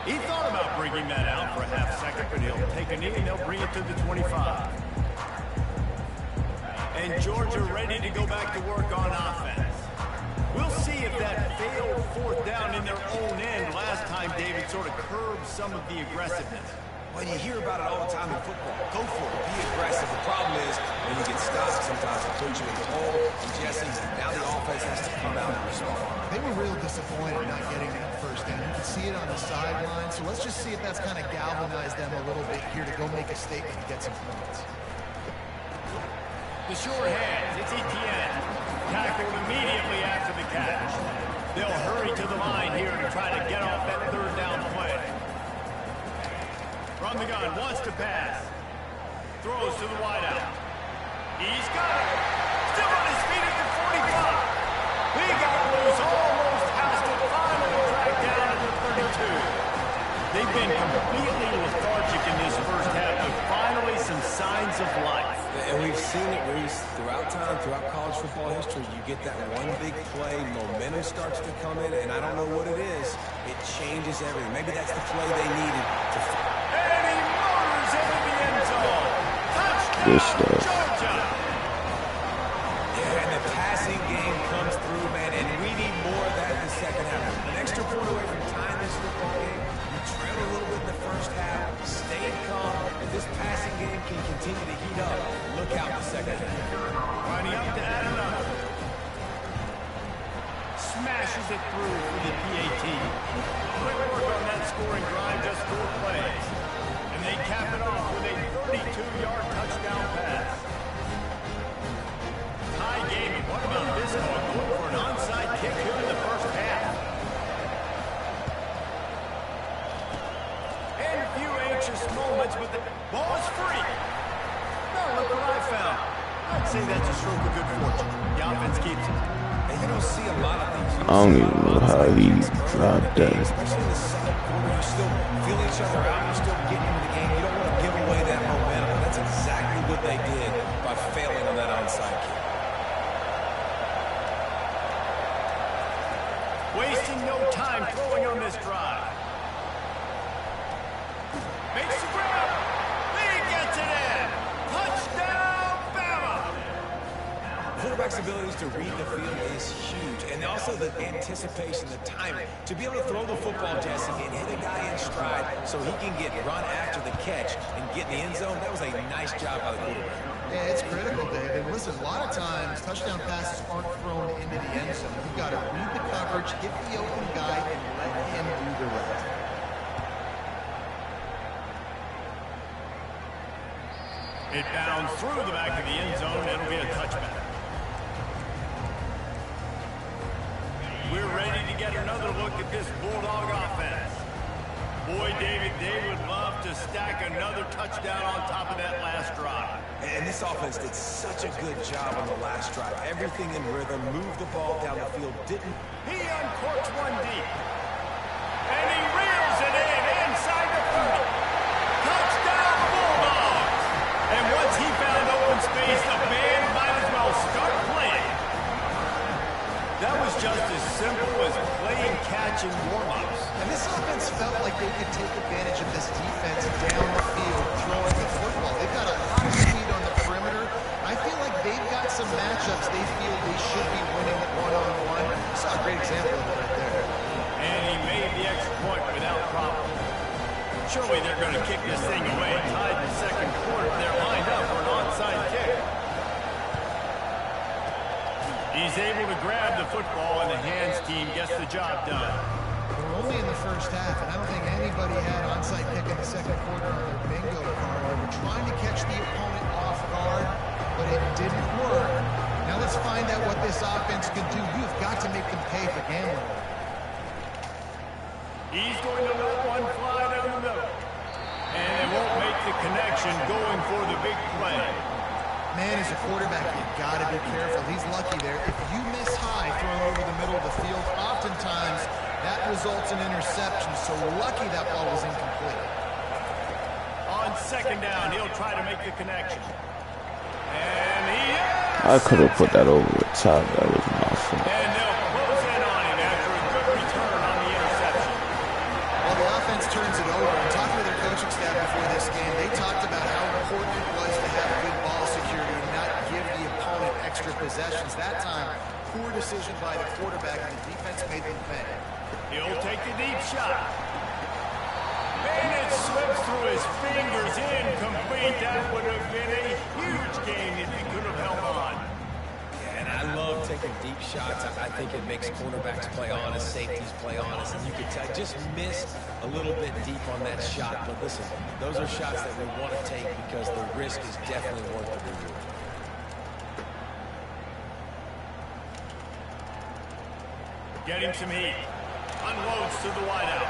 He thought about bringing that out for a half second, but he'll take a knee and they'll bring it to the 25. And Georgia ready to go back to work on offense. We'll see if that failed fourth down in their own end last time David sort of curbed some of the aggressiveness. Well, you hear about it all the time in football. Go for it. Be aggressive. The problem is when you get stopped, sometimes it puts you in the hole. And Jesse, now the offense has to come out and respond. They were real disappointed not getting that first down. You can see it on the sideline. So let's just see if that's kind of galvanized them a little bit here to go make a statement and get some points. The sure hands, it's Etienne. Tackled immediately after the catch. They'll hurry to the line here to try to get off that third down play. From the gun, wants to pass. Throws to the wideout. He's got it. Still on his feet at the 45. He got loose, almost past it. Finally tracked down at the 32. They've been completely lethargic in this first half, but finally some signs of life. And we've seen it, Reese, throughout time, throughout college football history. You get that one big play, momentum starts to come in, and I don't know what it is. It changes everything. Maybe that's the play they needed to... And he motors into the end zone. Good Touchdown, stuff. Georgia. Yeah, and the passing game comes through, man, and we need more of that in the second half. An extra point away from tying this football game. You trail a little bit in the first half, stay calm, and this passing game can continue to heat up. Look out in the second half. Winding up to add another. Smashes it through for the PAT. Quick work on that scoring drive, just 4 plays. And they cap it off with a 32-yard touchdown pass. Tie game, and what about this one? Going for an onside kick here in the first half. And a few anxious moments, but the ball is free. Now look what I found. I'd say that's a stroke of good fortune. The offense keeps it. And you don't see a lot of these. I don't even know how he dropped that. Especially in the second quarter, you still feel each other out. You're still getting into the game. You don't want to give away that momentum. And that's exactly what they did by failing on that onside kick. Wasting no time throwing on this drive. Makes the grab. He gets it in. Touchdown, Bama. Quarterback's abilities to read the field is huge. And also the anticipation, the timing. To be able to throw the football, Jesse, and hit a guy in stride so he can get run after the catch and get in the end zone, that was a nice job by the quarterback. Yeah, it's critical. Dave. And listen, a lot of times touchdown passes aren't thrown into the end zone. You've got to read the coverage, hit the open guy, and let him do the rest. It bounds through the back of the end zone. It'll be a touchback. We're ready to get another look at this Bulldog offense. Boy, David, they would love to stack another touchdown on top of that last drive. And this offense did such a good job on the last drive. Everything in rhythm, moved the ball down the field, didn't. He uncorks one deep. And he reels it in inside the 30. Touchdown, Bulldogs! And once he found open space, the band might as well start playing. That was just as simple as playing catch in warm-ups. And this offense felt like they could take advantage of this defense down the field, throwing the football. They've got a lot of speed on the perimeter. I feel like they've got some matchups they feel they should be winning one-on-one. Saw a great example of it right there. And he made the extra point without problem. Surely they're going to kick this thing away. Tied the second quarter. They're lined up for an onside kick. He's able to grab the football, and the hands team gets the job done. We're only in the first half, and I don't think anybody had onside kick in the second quarter on their bingo card. They were trying to catch the opponent off guard, but it didn't work. Now let's find out what this offense can do. You've got to make them pay for gambling. He's going to let one fly down the middle. And they won't make the connection going for the big play. Man, as a quarterback, you've got to be careful. He's lucky there. If you miss high throwing over the middle of the field, oftentimes that results in interception. So lucky that ball was incomplete. On second down, he'll try to make the connection. And he I could have put that over the top. That was my fault. And they'll close in on him after a good return on the interception. Well, the offense turns it over. And talking to their coaching staff before this game, they talked about how important it was to have good ball security and not give the opponent extra possessions. That time, poor decision by the quarterback, and the defense made them pay. He'll take the deep shot. And it slips through his fingers, incomplete. That would have been a huge game if he could have held on. And I love taking deep shots. I think it makes cornerbacks play honest, safeties play honest. And you can tell, just missed a little bit deep on that shot. But listen, those are shots that we want to take because the risk is definitely worth the reward. Getting some heat. Unloads to the wideout.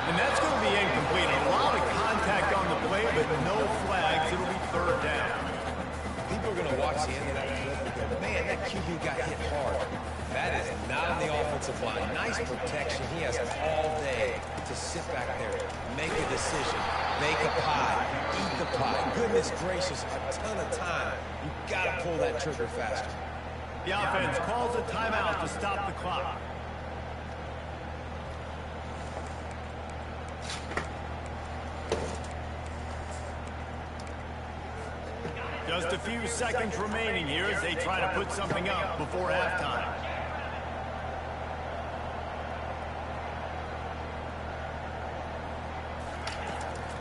And that's going to be incomplete. A lot of contact on the play, but no flags. It'll be third down. People are going to watch the end of that clip and go, man, that QB got hit hard. That is not on the offensive line. Nice protection. He has all day to sit back there, make a decision, make a pie, eat the pie. Goodness gracious, a ton of time. You've got to pull that trigger faster. The offense calls a timeout to stop the clock. Just a few seconds remaining here as they try to put something up before halftime.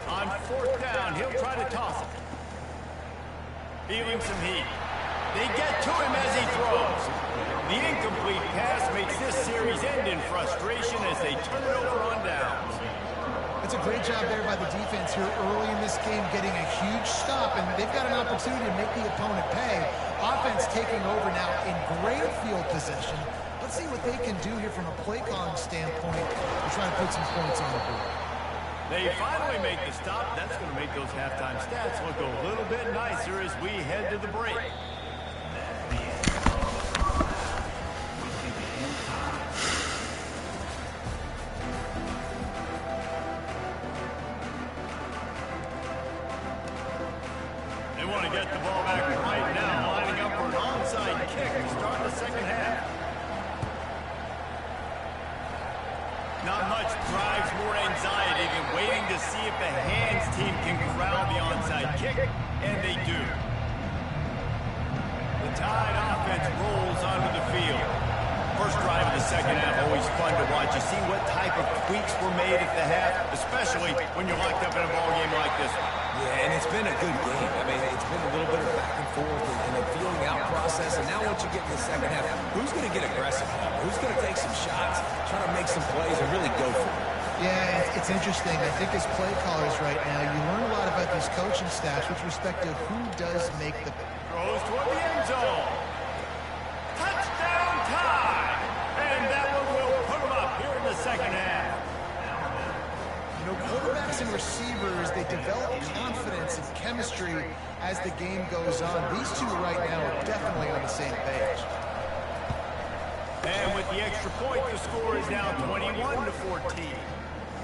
On fourth down, he'll try to toss it. Feeling some heat. They get to him as he throws. The incomplete pass makes this series end in frustration as they turn it over on downs. It's a great job there by the defense here early in this game, getting a huge stop, and they've got an opportunity to make the opponent pay. Offense taking over now in great field possession. Let's see what they can do here from a play calling standpoint to try and put some points on the board. They finally make the stop. That's going to make those halftime stats look a little bit nicer as we head to the break. They want to get the ball back right now, lining up for an onside kick to start the second half. Not much drives more anxiety than waiting to see if the hands team can corral the onside kick, and they do. The Tide offense rolls onto the field. First drive of the second half, always fun to watch. You see what type of tweaks were made at the half, especially when you're locked up in a ball game like this one. Yeah, and it's been a good game. I mean, it's been a little bit of back and forth, and the once you get to the second half, who's going to get aggressive? Who's going to take some shots, try to make some plays, and really go for it? Yeah, it's interesting. I think as play callers right now, you learn a lot about these coaching staffs with respect to who does make the... Throws toward the end zone. Touchdown time! And that one will put them up here in the second half. You know, quarterbacks and receivers, they develop confidence and chemistry as the game goes on. These two right now are definitely on the same page. And with the extra point, the score is now 21-14.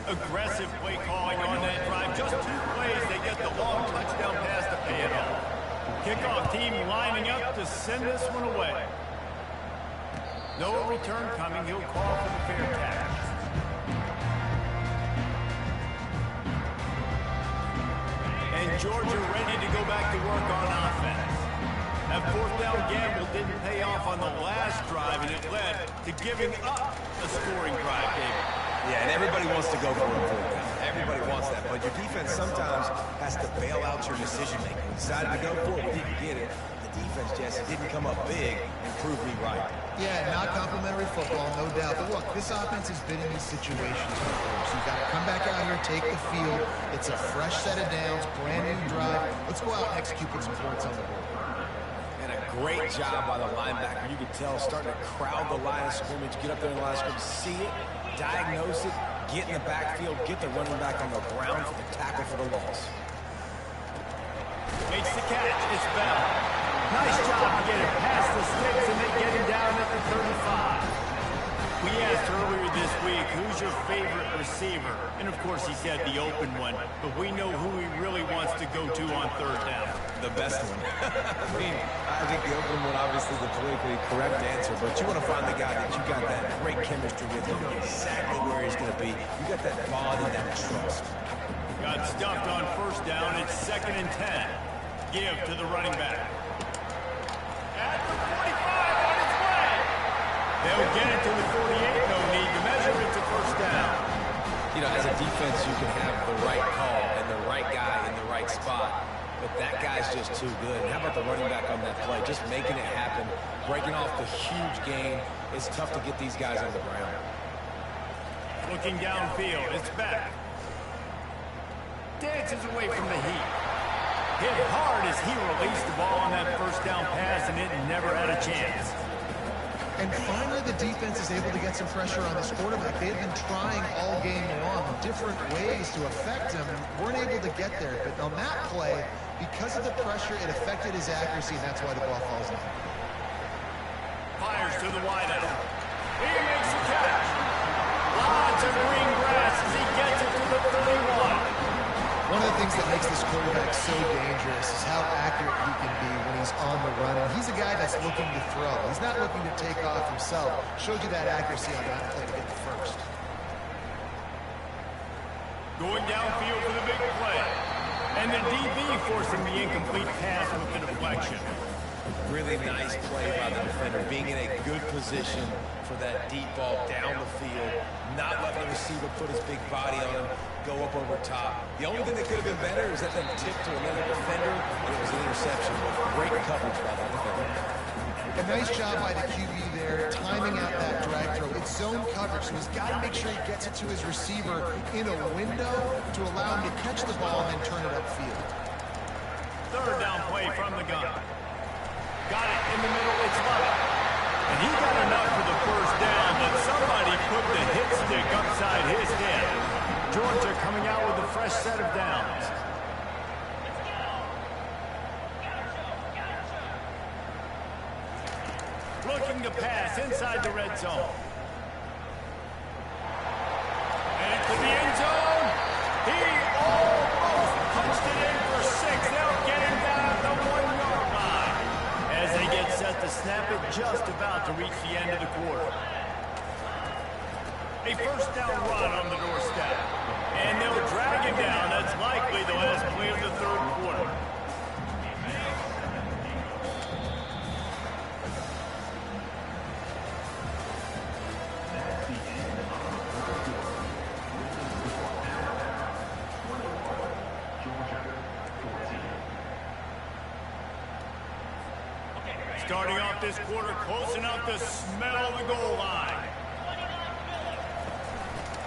Aggressive play calling on that drive. Just 2 plays, they get the long touchdown pass to pay it off. Kickoff team lining up to send this one away. No return coming. He'll call for the fair catch. And Georgia ready to go back to work on offense. That 4th down gamble didn't pay off on the last drive, and it led to giving up a scoring drive, David. Yeah, and everybody wants to go for it. Everybody wants that, but your defense sometimes has to bail out your decision-making. We decided to go for it, we didn't get it. The defense, Jesse, didn't come up big and prove me right. Yeah, not complimentary football, no doubt. But look, this offense has been in these situations before. So you've got to come back out here, take the field. It's a fresh set of downs, brand new drive. Let's go out and execute, put some points on the board. And a great job by the linebacker. You could tell, starting to crowd the line of scrimmage, get up there in the line of scrimmage, see it, diagnose it, get in the backfield, get the running back on the ground for the tackle for the loss. Makes the catch. It's Bell. Nice job to get it past the sticks, and they get him down at the 35. We asked earlier this week, who's your favorite receiver? And of course he said the open one, but we know who he really wants to go to on 3rd down. The best one. I think the open one, obviously the politically correct answer, but you want to find the guy that you got that great chemistry with, you know exactly where he's going to be. You got that bond and that trust. Got stuffed on 1st down. It's 2nd and 10. Give to the running back. At the 45 on its way. They'll get it to the 48. No need to measure. It's a 1st down. You know, as a defense, you can have the right call and the right guy in the right spot, but that guy's just too good. And how about the running back on that play? Just making it happen, breaking off the huge gain. It's tough to get these guys on the ground. Looking downfield. It's back. Dances away from the heat. Hit hard as he released the ball on that 1st down pass, and it never had a chance. And finally, the defense is able to get some pressure on this quarterback. They've been trying all game long different ways to affect him, weren't able to get there. But on that play, because of the pressure, it affected his accuracy, and that's why the ball falls in. Fires to the wideout. He makes the catch. Lots of green grass as he gets it to the 31. One of the things that makes this quarterback so dangerous is how accurate he can be when he's on the run. And he's a guy that's looking to throw. He's not looking to take off himself. Showed you that accuracy on that play to get the 1st. Going downfield for the big play. And the DB forcing the incomplete pass with the deflection. Really nice play by the defender, being in a good position for that deep ball down the field, not letting the receiver put his big body on him, go up over top. The only thing that could have been better is that them tip to another defender, and it was an interception. Great coverage by the defender. A nice job by the QB there, timing out that drag throw. It's zone coverage, so he's got to make sure he gets it to his receiver in a window to allow him to catch the ball and then turn it upfield. 3rd down play from the gun. Got it in the middle, it's left. And he got enough for the 1st down, but somebody put the hit stick upside his head. Georgia coming out with a fresh set of downs. Looking to pass inside the red zone. And to the end zone. He almost punched it in for 6. They'll get him down at the 1-yard line. As they get set to snap it, just about to reach the end of the quarter. A 1st down run on the doorstep. And they'll drag him down. That's likely the last play of the 3rd quarter. Starting off this quarter close enough to smell the goal line.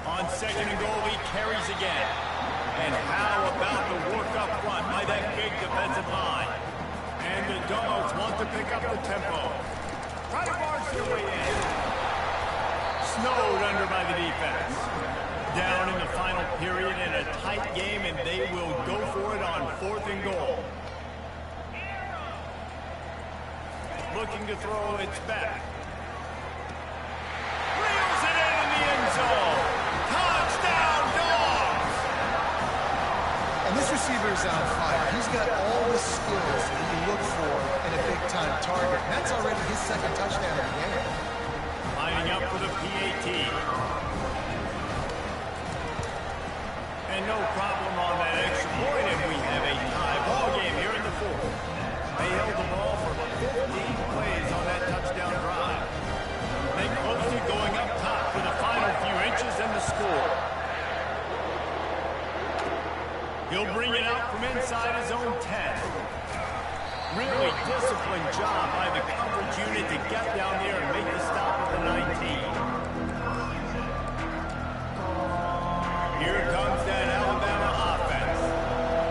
On second and goal, he carries again. And how about the work up front by that big defensive line? And the Dogs want to pick up the tempo. Try to barge their way in. Snowed under by the defense. Down in the final period in a tight game, and they will go for it on 4th and goal. Looking to throw, it's back. Reels it in the end zone. Touchdown, Dogs! And this receiver is on fire. He's got all the skills that you look for in a big-time target. And that's already his 2nd touchdown of the game. Lining up for the PAT. And no problem on that extra point, and we have a tie ball game here in the 4th. They held the ball for 15 plays on that touchdown drive. They closed it going up top for the final few inches and the score. He'll bring it out from inside his own 10. Really disciplined job by the coverage unit to get down there and make the stop at the 19. Here comes that Alabama offense.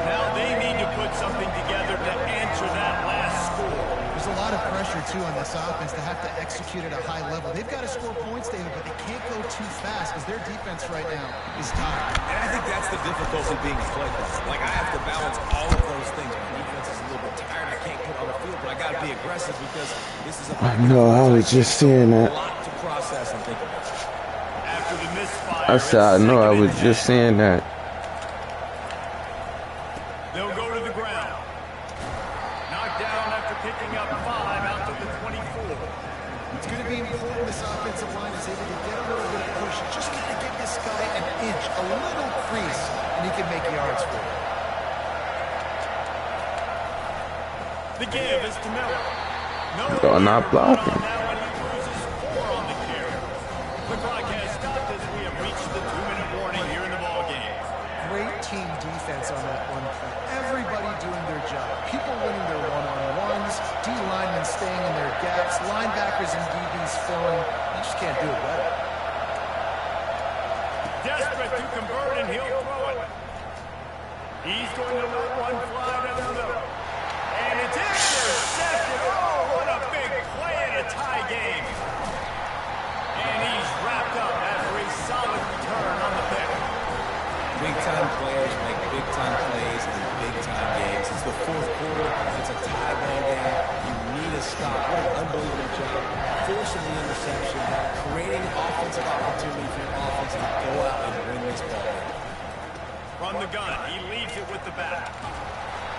Now they need to put something together to answer that last score. There's a lot of pressure, too, on this offense to have to execute at a high level. They've got to score points, David, but they can't go too fast because their defense right now is tired. And I think that's the difficulty being a play caller. Like, I have to balance all of those things. My defense is a little bit tired. I can't get on the field, but I got to be aggressive because this is a... I know, I was just saying that. A lot to process and think about. After the misfire, I said, I know, I was just saying that. They'll go to the ground. Knocked down after picking up 5 out to the 24. It's going to be important this offensive line is able to get a little bit of push. Just got to give this guy an inch, a little crease, and he can make yards for it. The give is to Miller. No, They're not blocking. Now and he loses 4 on the carry. The clock has stopped as we have reached the 2-minute warning here in the ballgame. Great team defense on that one play. Everybody doing their job. People winning their one-on-ones, D linemen staying in their gaps, linebackers and DBs filling. You just can't do it better. Desperate to convert, and he'll throw it. He's going to let one fly down the middle. And it's intercepted. Oh, what a big play in a tie game. And he's wrapped up after a solid return on the pick. Big-time players make big-time plays in big-time games. It's the 4th quarter. It's a tie ball game. You need a stop. What an unbelievable job. Forcing the interception, creating offensive opportunity for your offense to go out and win this ball game. From the gun, he leaves it with the back.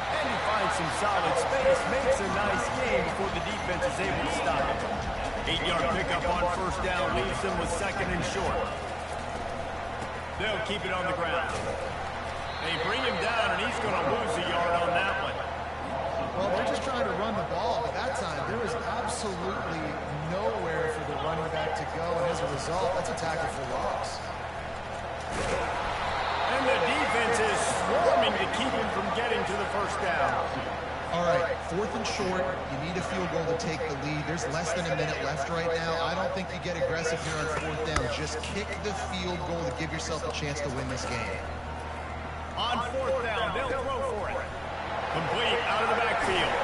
And he finds some solid space, makes a nice game before the defense is able to stop it. 8-yard pickup on 1st down leaves them with 2nd and short. They'll keep it on the ground. They bring him down, and he's going to lose a yard on that one. Well, they're just trying to run the ball, but that time there was absolutely nowhere for the running back to go, and as a result, that's a tackle for loss. And the defense is swarming to keep him from getting to the 1st down. All right, 4th and short. You need a field goal to take the lead. There's less than a minute left right now. I don't think you get aggressive here on 4th down. Just kick the field goal to give yourself a chance to win this game. On 4th down, they'll throw for it. Complete out of the backfield.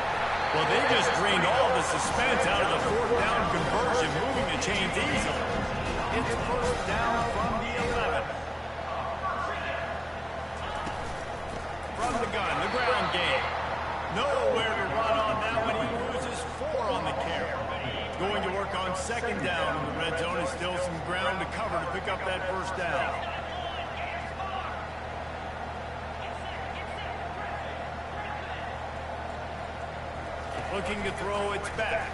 Well, they just drained all the suspense out of the 4th down conversion, moving the chains easily. It's 1st down from the 11. From the gun, the ground game. Nowhere to run on that one. He loses 4 on the carry. Going to work on 2nd down in the red zone. Is still some ground to cover to pick up that 1st down. Looking to throw, it's back.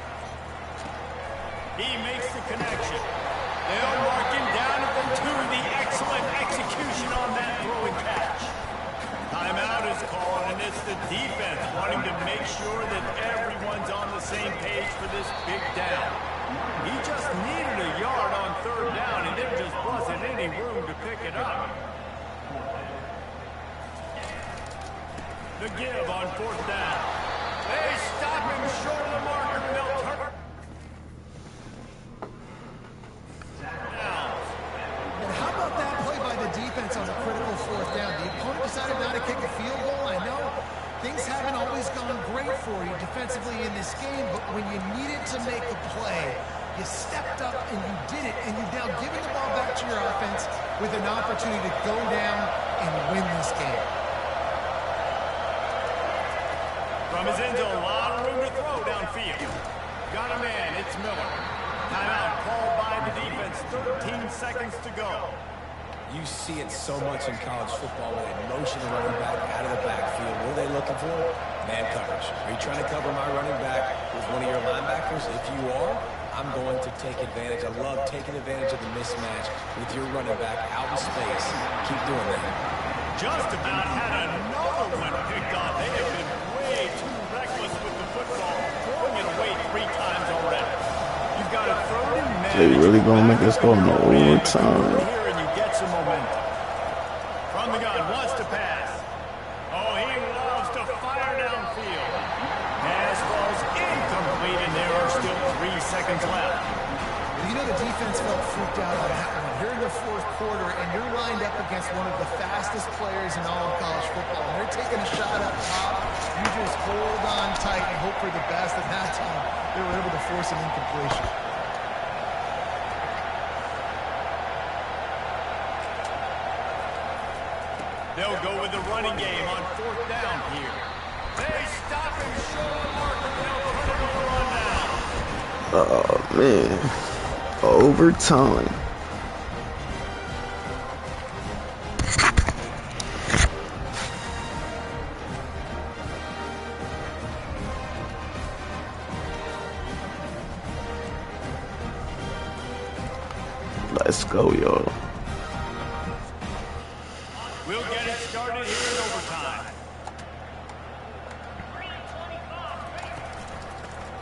He makes the connection. They'll mark him down at the 2. The excellent execution on that throw and catch. Timeout is called, and it's the defense wanting to make sure that everyone's on the same page for this big down. He just needed a yard on 3rd down, and there just wasn't any room to pick it up. The give on 4th down. They stop him short of the marker, and they'll game, but when you needed to make a play, you stepped up and you did it, and you've now given the ball back to your offense with an opportunity to go down and win this game. From his end zone, a lot of room to throw downfield. Got a man, it's Miller. Timeout called by the defense, 13 seconds to go. You see it so much in college football when they motion the running back out of the backfield. What are they looking for? Man coverage. Are you trying to cover my running back with one of your linebackers? If you are, I'm going to take advantage. I love taking advantage of the mismatch with your running back out in space. Keep doing that. Just about had another one picked off. They have been way too reckless with the football, throwing it away 3 times already. You've got a third and man. They really gonna make us go into overtime. Here and you get some momentum. From the gun, wants to pass. Oh, he loves to fire downfield. Pass falls incomplete, and there are still 3 seconds left. You know the defense felt freaked out on that one. You're in the fourth quarter, and you're lined up against one of the fastest players in all of college football. And they're taking a shot up top. You just hold on tight and hope for the best. At that time, they were able to force an incompletion. They'll go with the running game on 4th down here. They stop him short of mark, and they'll put him on the run down. Oh, man. Overtime. Let's go, y'all. We'll get it started here in overtime.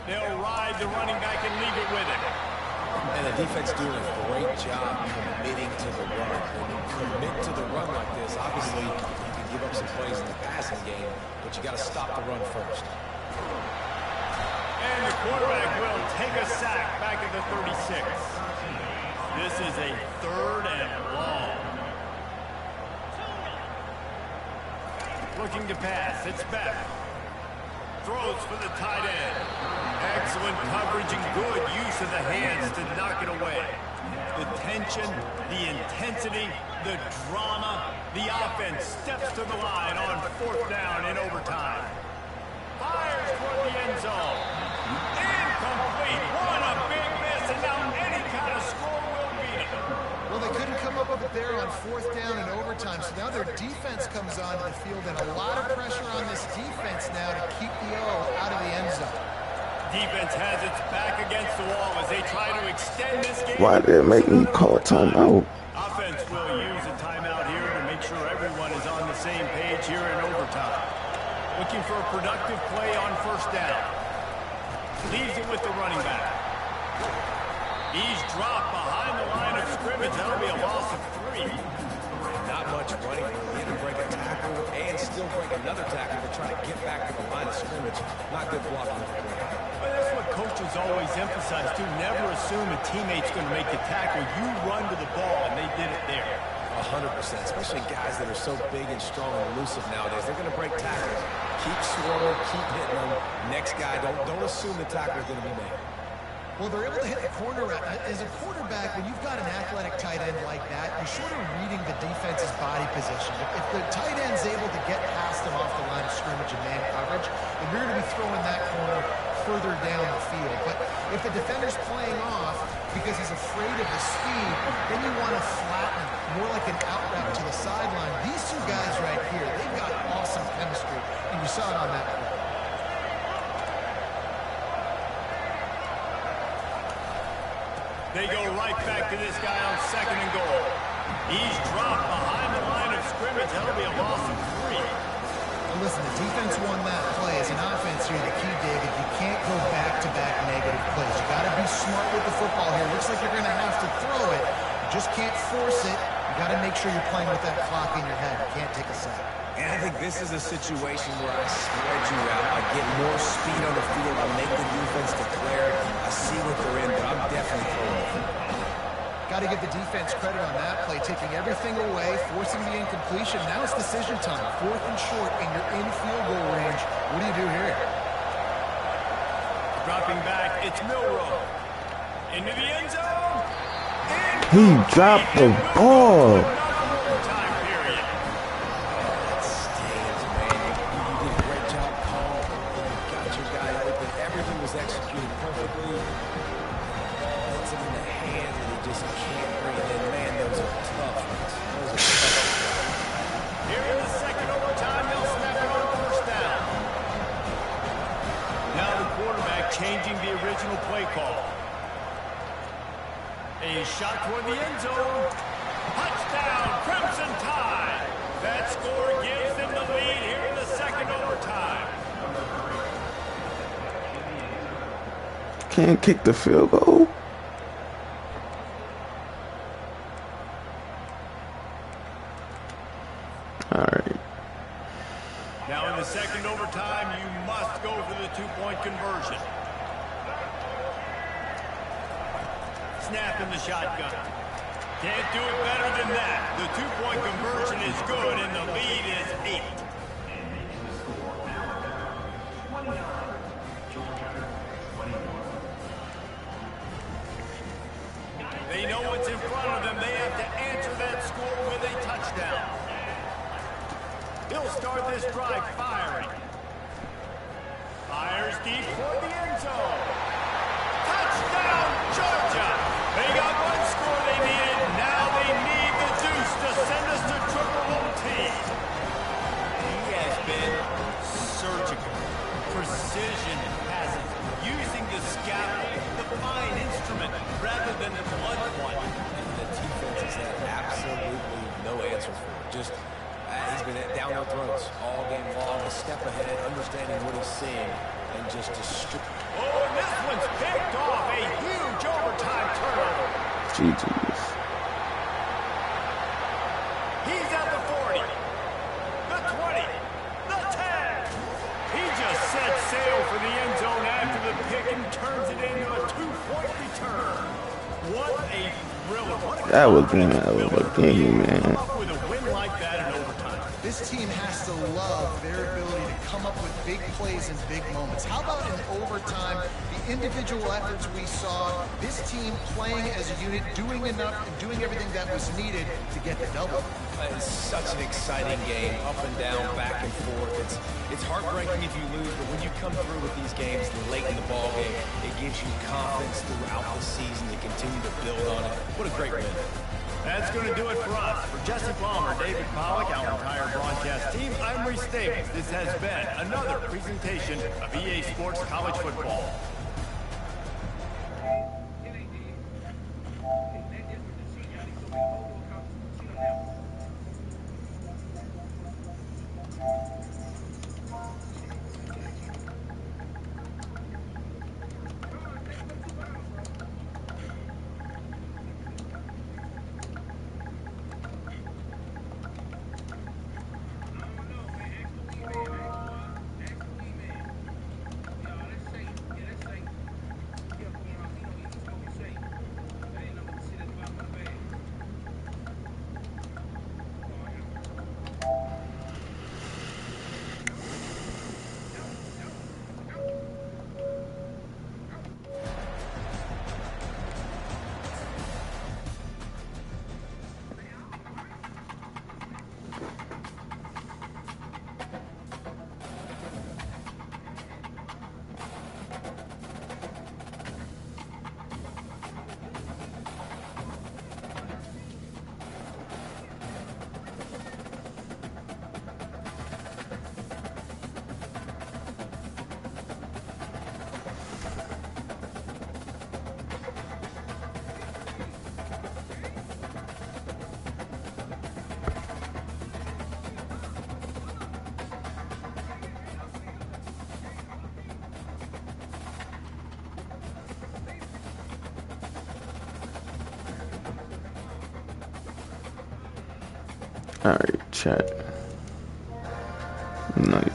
They'll ride the running back and leave it with him. And the defense doing a great job committing to the run. When you commit to the run like this, obviously you can give up some plays in the passing game, but you got to stop the run first. And the quarterback will take a sack back at the 36. This is a 3rd and long. Looking to pass, it's back. Throws for the tight end. Excellent coverage and good use of the hands to knock it away. The tension, the intensity, the drama, the offense steps to the line on 4th down in overtime. Fires toward the end zone. Incomplete. What a big miss, and now any kind of score will beat it. Well, they couldn't come up with it there on 4th down in overtime, so now their defense comes onto the field, and a lot of pressure on this defense now to keep the O out of the end zone. Defense has its back against the wall as they try to extend this game. Why did it make me call a timeout? Offense will use a timeout here to make sure everyone is on the same page here in overtime. Looking for a productive play on 1st down. Leaves it with the running back. He's dropped behind the line of scrimmage. That'll be a loss of 3. Not much running. He had to break a tackle and still break another tackle to try to get back to the line of scrimmage. Not good blocking. But that's what coaches always emphasize, too. Never assume a teammate's going to make the tackle. You run to the ball, and they did it there. 100%, especially guys that are so big and strong and elusive nowadays. They're going to break tackles. Keep swarming, keep hitting them. Next guy, don't assume the tackle is going to be made. Well, they're able to hit the corner. As a quarterback, when you've got an athletic tight end like that, you're sort of reading the defense's body position. If the tight end's able to get past them off the line of scrimmage and man coverage, then you're going to be throwing that corner further down the field. But if the defender's playing off because he's afraid of the speed, then you want to flatten him, more like an out route to the sideline. These two guys right here, they've got awesome chemistry, and you saw it on that play. They go right back to this guy on 2nd and goal. He's dropped behind the line of scrimmage. That'll be a loss of 3. Well, listen, the defense won that play. As an offense here, the key, David, you can't go back-to-back negative plays. You got to be smart with the football here. Looks like you're going to have to throw it. You just can't force it. You got to make sure you're playing with that clock in your head. You can't take a sack. And I think this is a situation where I spread you out. I get more speed on the field. I make the defense declare. I see what they're in, but I'm definitely throwing it. Got to give the defense credit on that play, taking everything away, forcing the incompletion. Now it's decision time. 4th and short, and you're in field goal range. What do you do here? Dropping back, it's Milrow. Into the end zone. He dropped the ball. Overtime period. That stings, man. You did a great job calling. You got your guy open. Everything was executed perfectly. The ball hits him in the hand, and he just can't bring it in. Man, those are tough ones. Those are tough. Here in the second overtime, they'll snap it on first down. Now the quarterback changing the original play call. A shot toward the end zone. Touchdown, Crimson Tide. That score gives them the lead here in the second overtime. Can't kick the field goal. All right. Now in the second overtime, you must go for the two-point conversion. Snap in the shotgun. Can't do it better than that. The two-point conversion is good, and the lead is 8. They know what's in front of them. They have to answer that score with a touchdown. He'll start this drive firing. Fires deep for the end zone. Touchdown, Georgia! They got one score they needed. Now they need the deuce to send us to triple OT. He has been surgical. Precision passes. Using the scalpel, the fine instrument, rather than the blunt one. And the defense has had absolutely no answer for it. Just, he's been down their throats all game long, a step ahead, understanding what he's seeing, and just distribute. Oh, and this one's picked off. A huge overtime turnover. GG's. He's at the 40, the 20, the 10. He just set sail for the end zone after the pick and turns it into a two-point return. What a thriller. What a That was been a hell of a game, man. come up with a win like that in overtime. This team has to love their ability to come up with big plays and big moments. How about in overtime, the individual efforts we saw, this team playing as a unit, doing enough and doing everything that was needed to get the double. It's such an exciting game, up and down, back and forth. It's heartbreaking if you lose, but when you come through with these games late in the ball game, it gives you confidence throughout the season to continue to build on it. What a great win. That's going to do it for us. For Jesse Palmer, David Pollack, our entire broadcast team, I'm Reese Staples. This has been another presentation of EA Sports College Football. All right, chat. Night.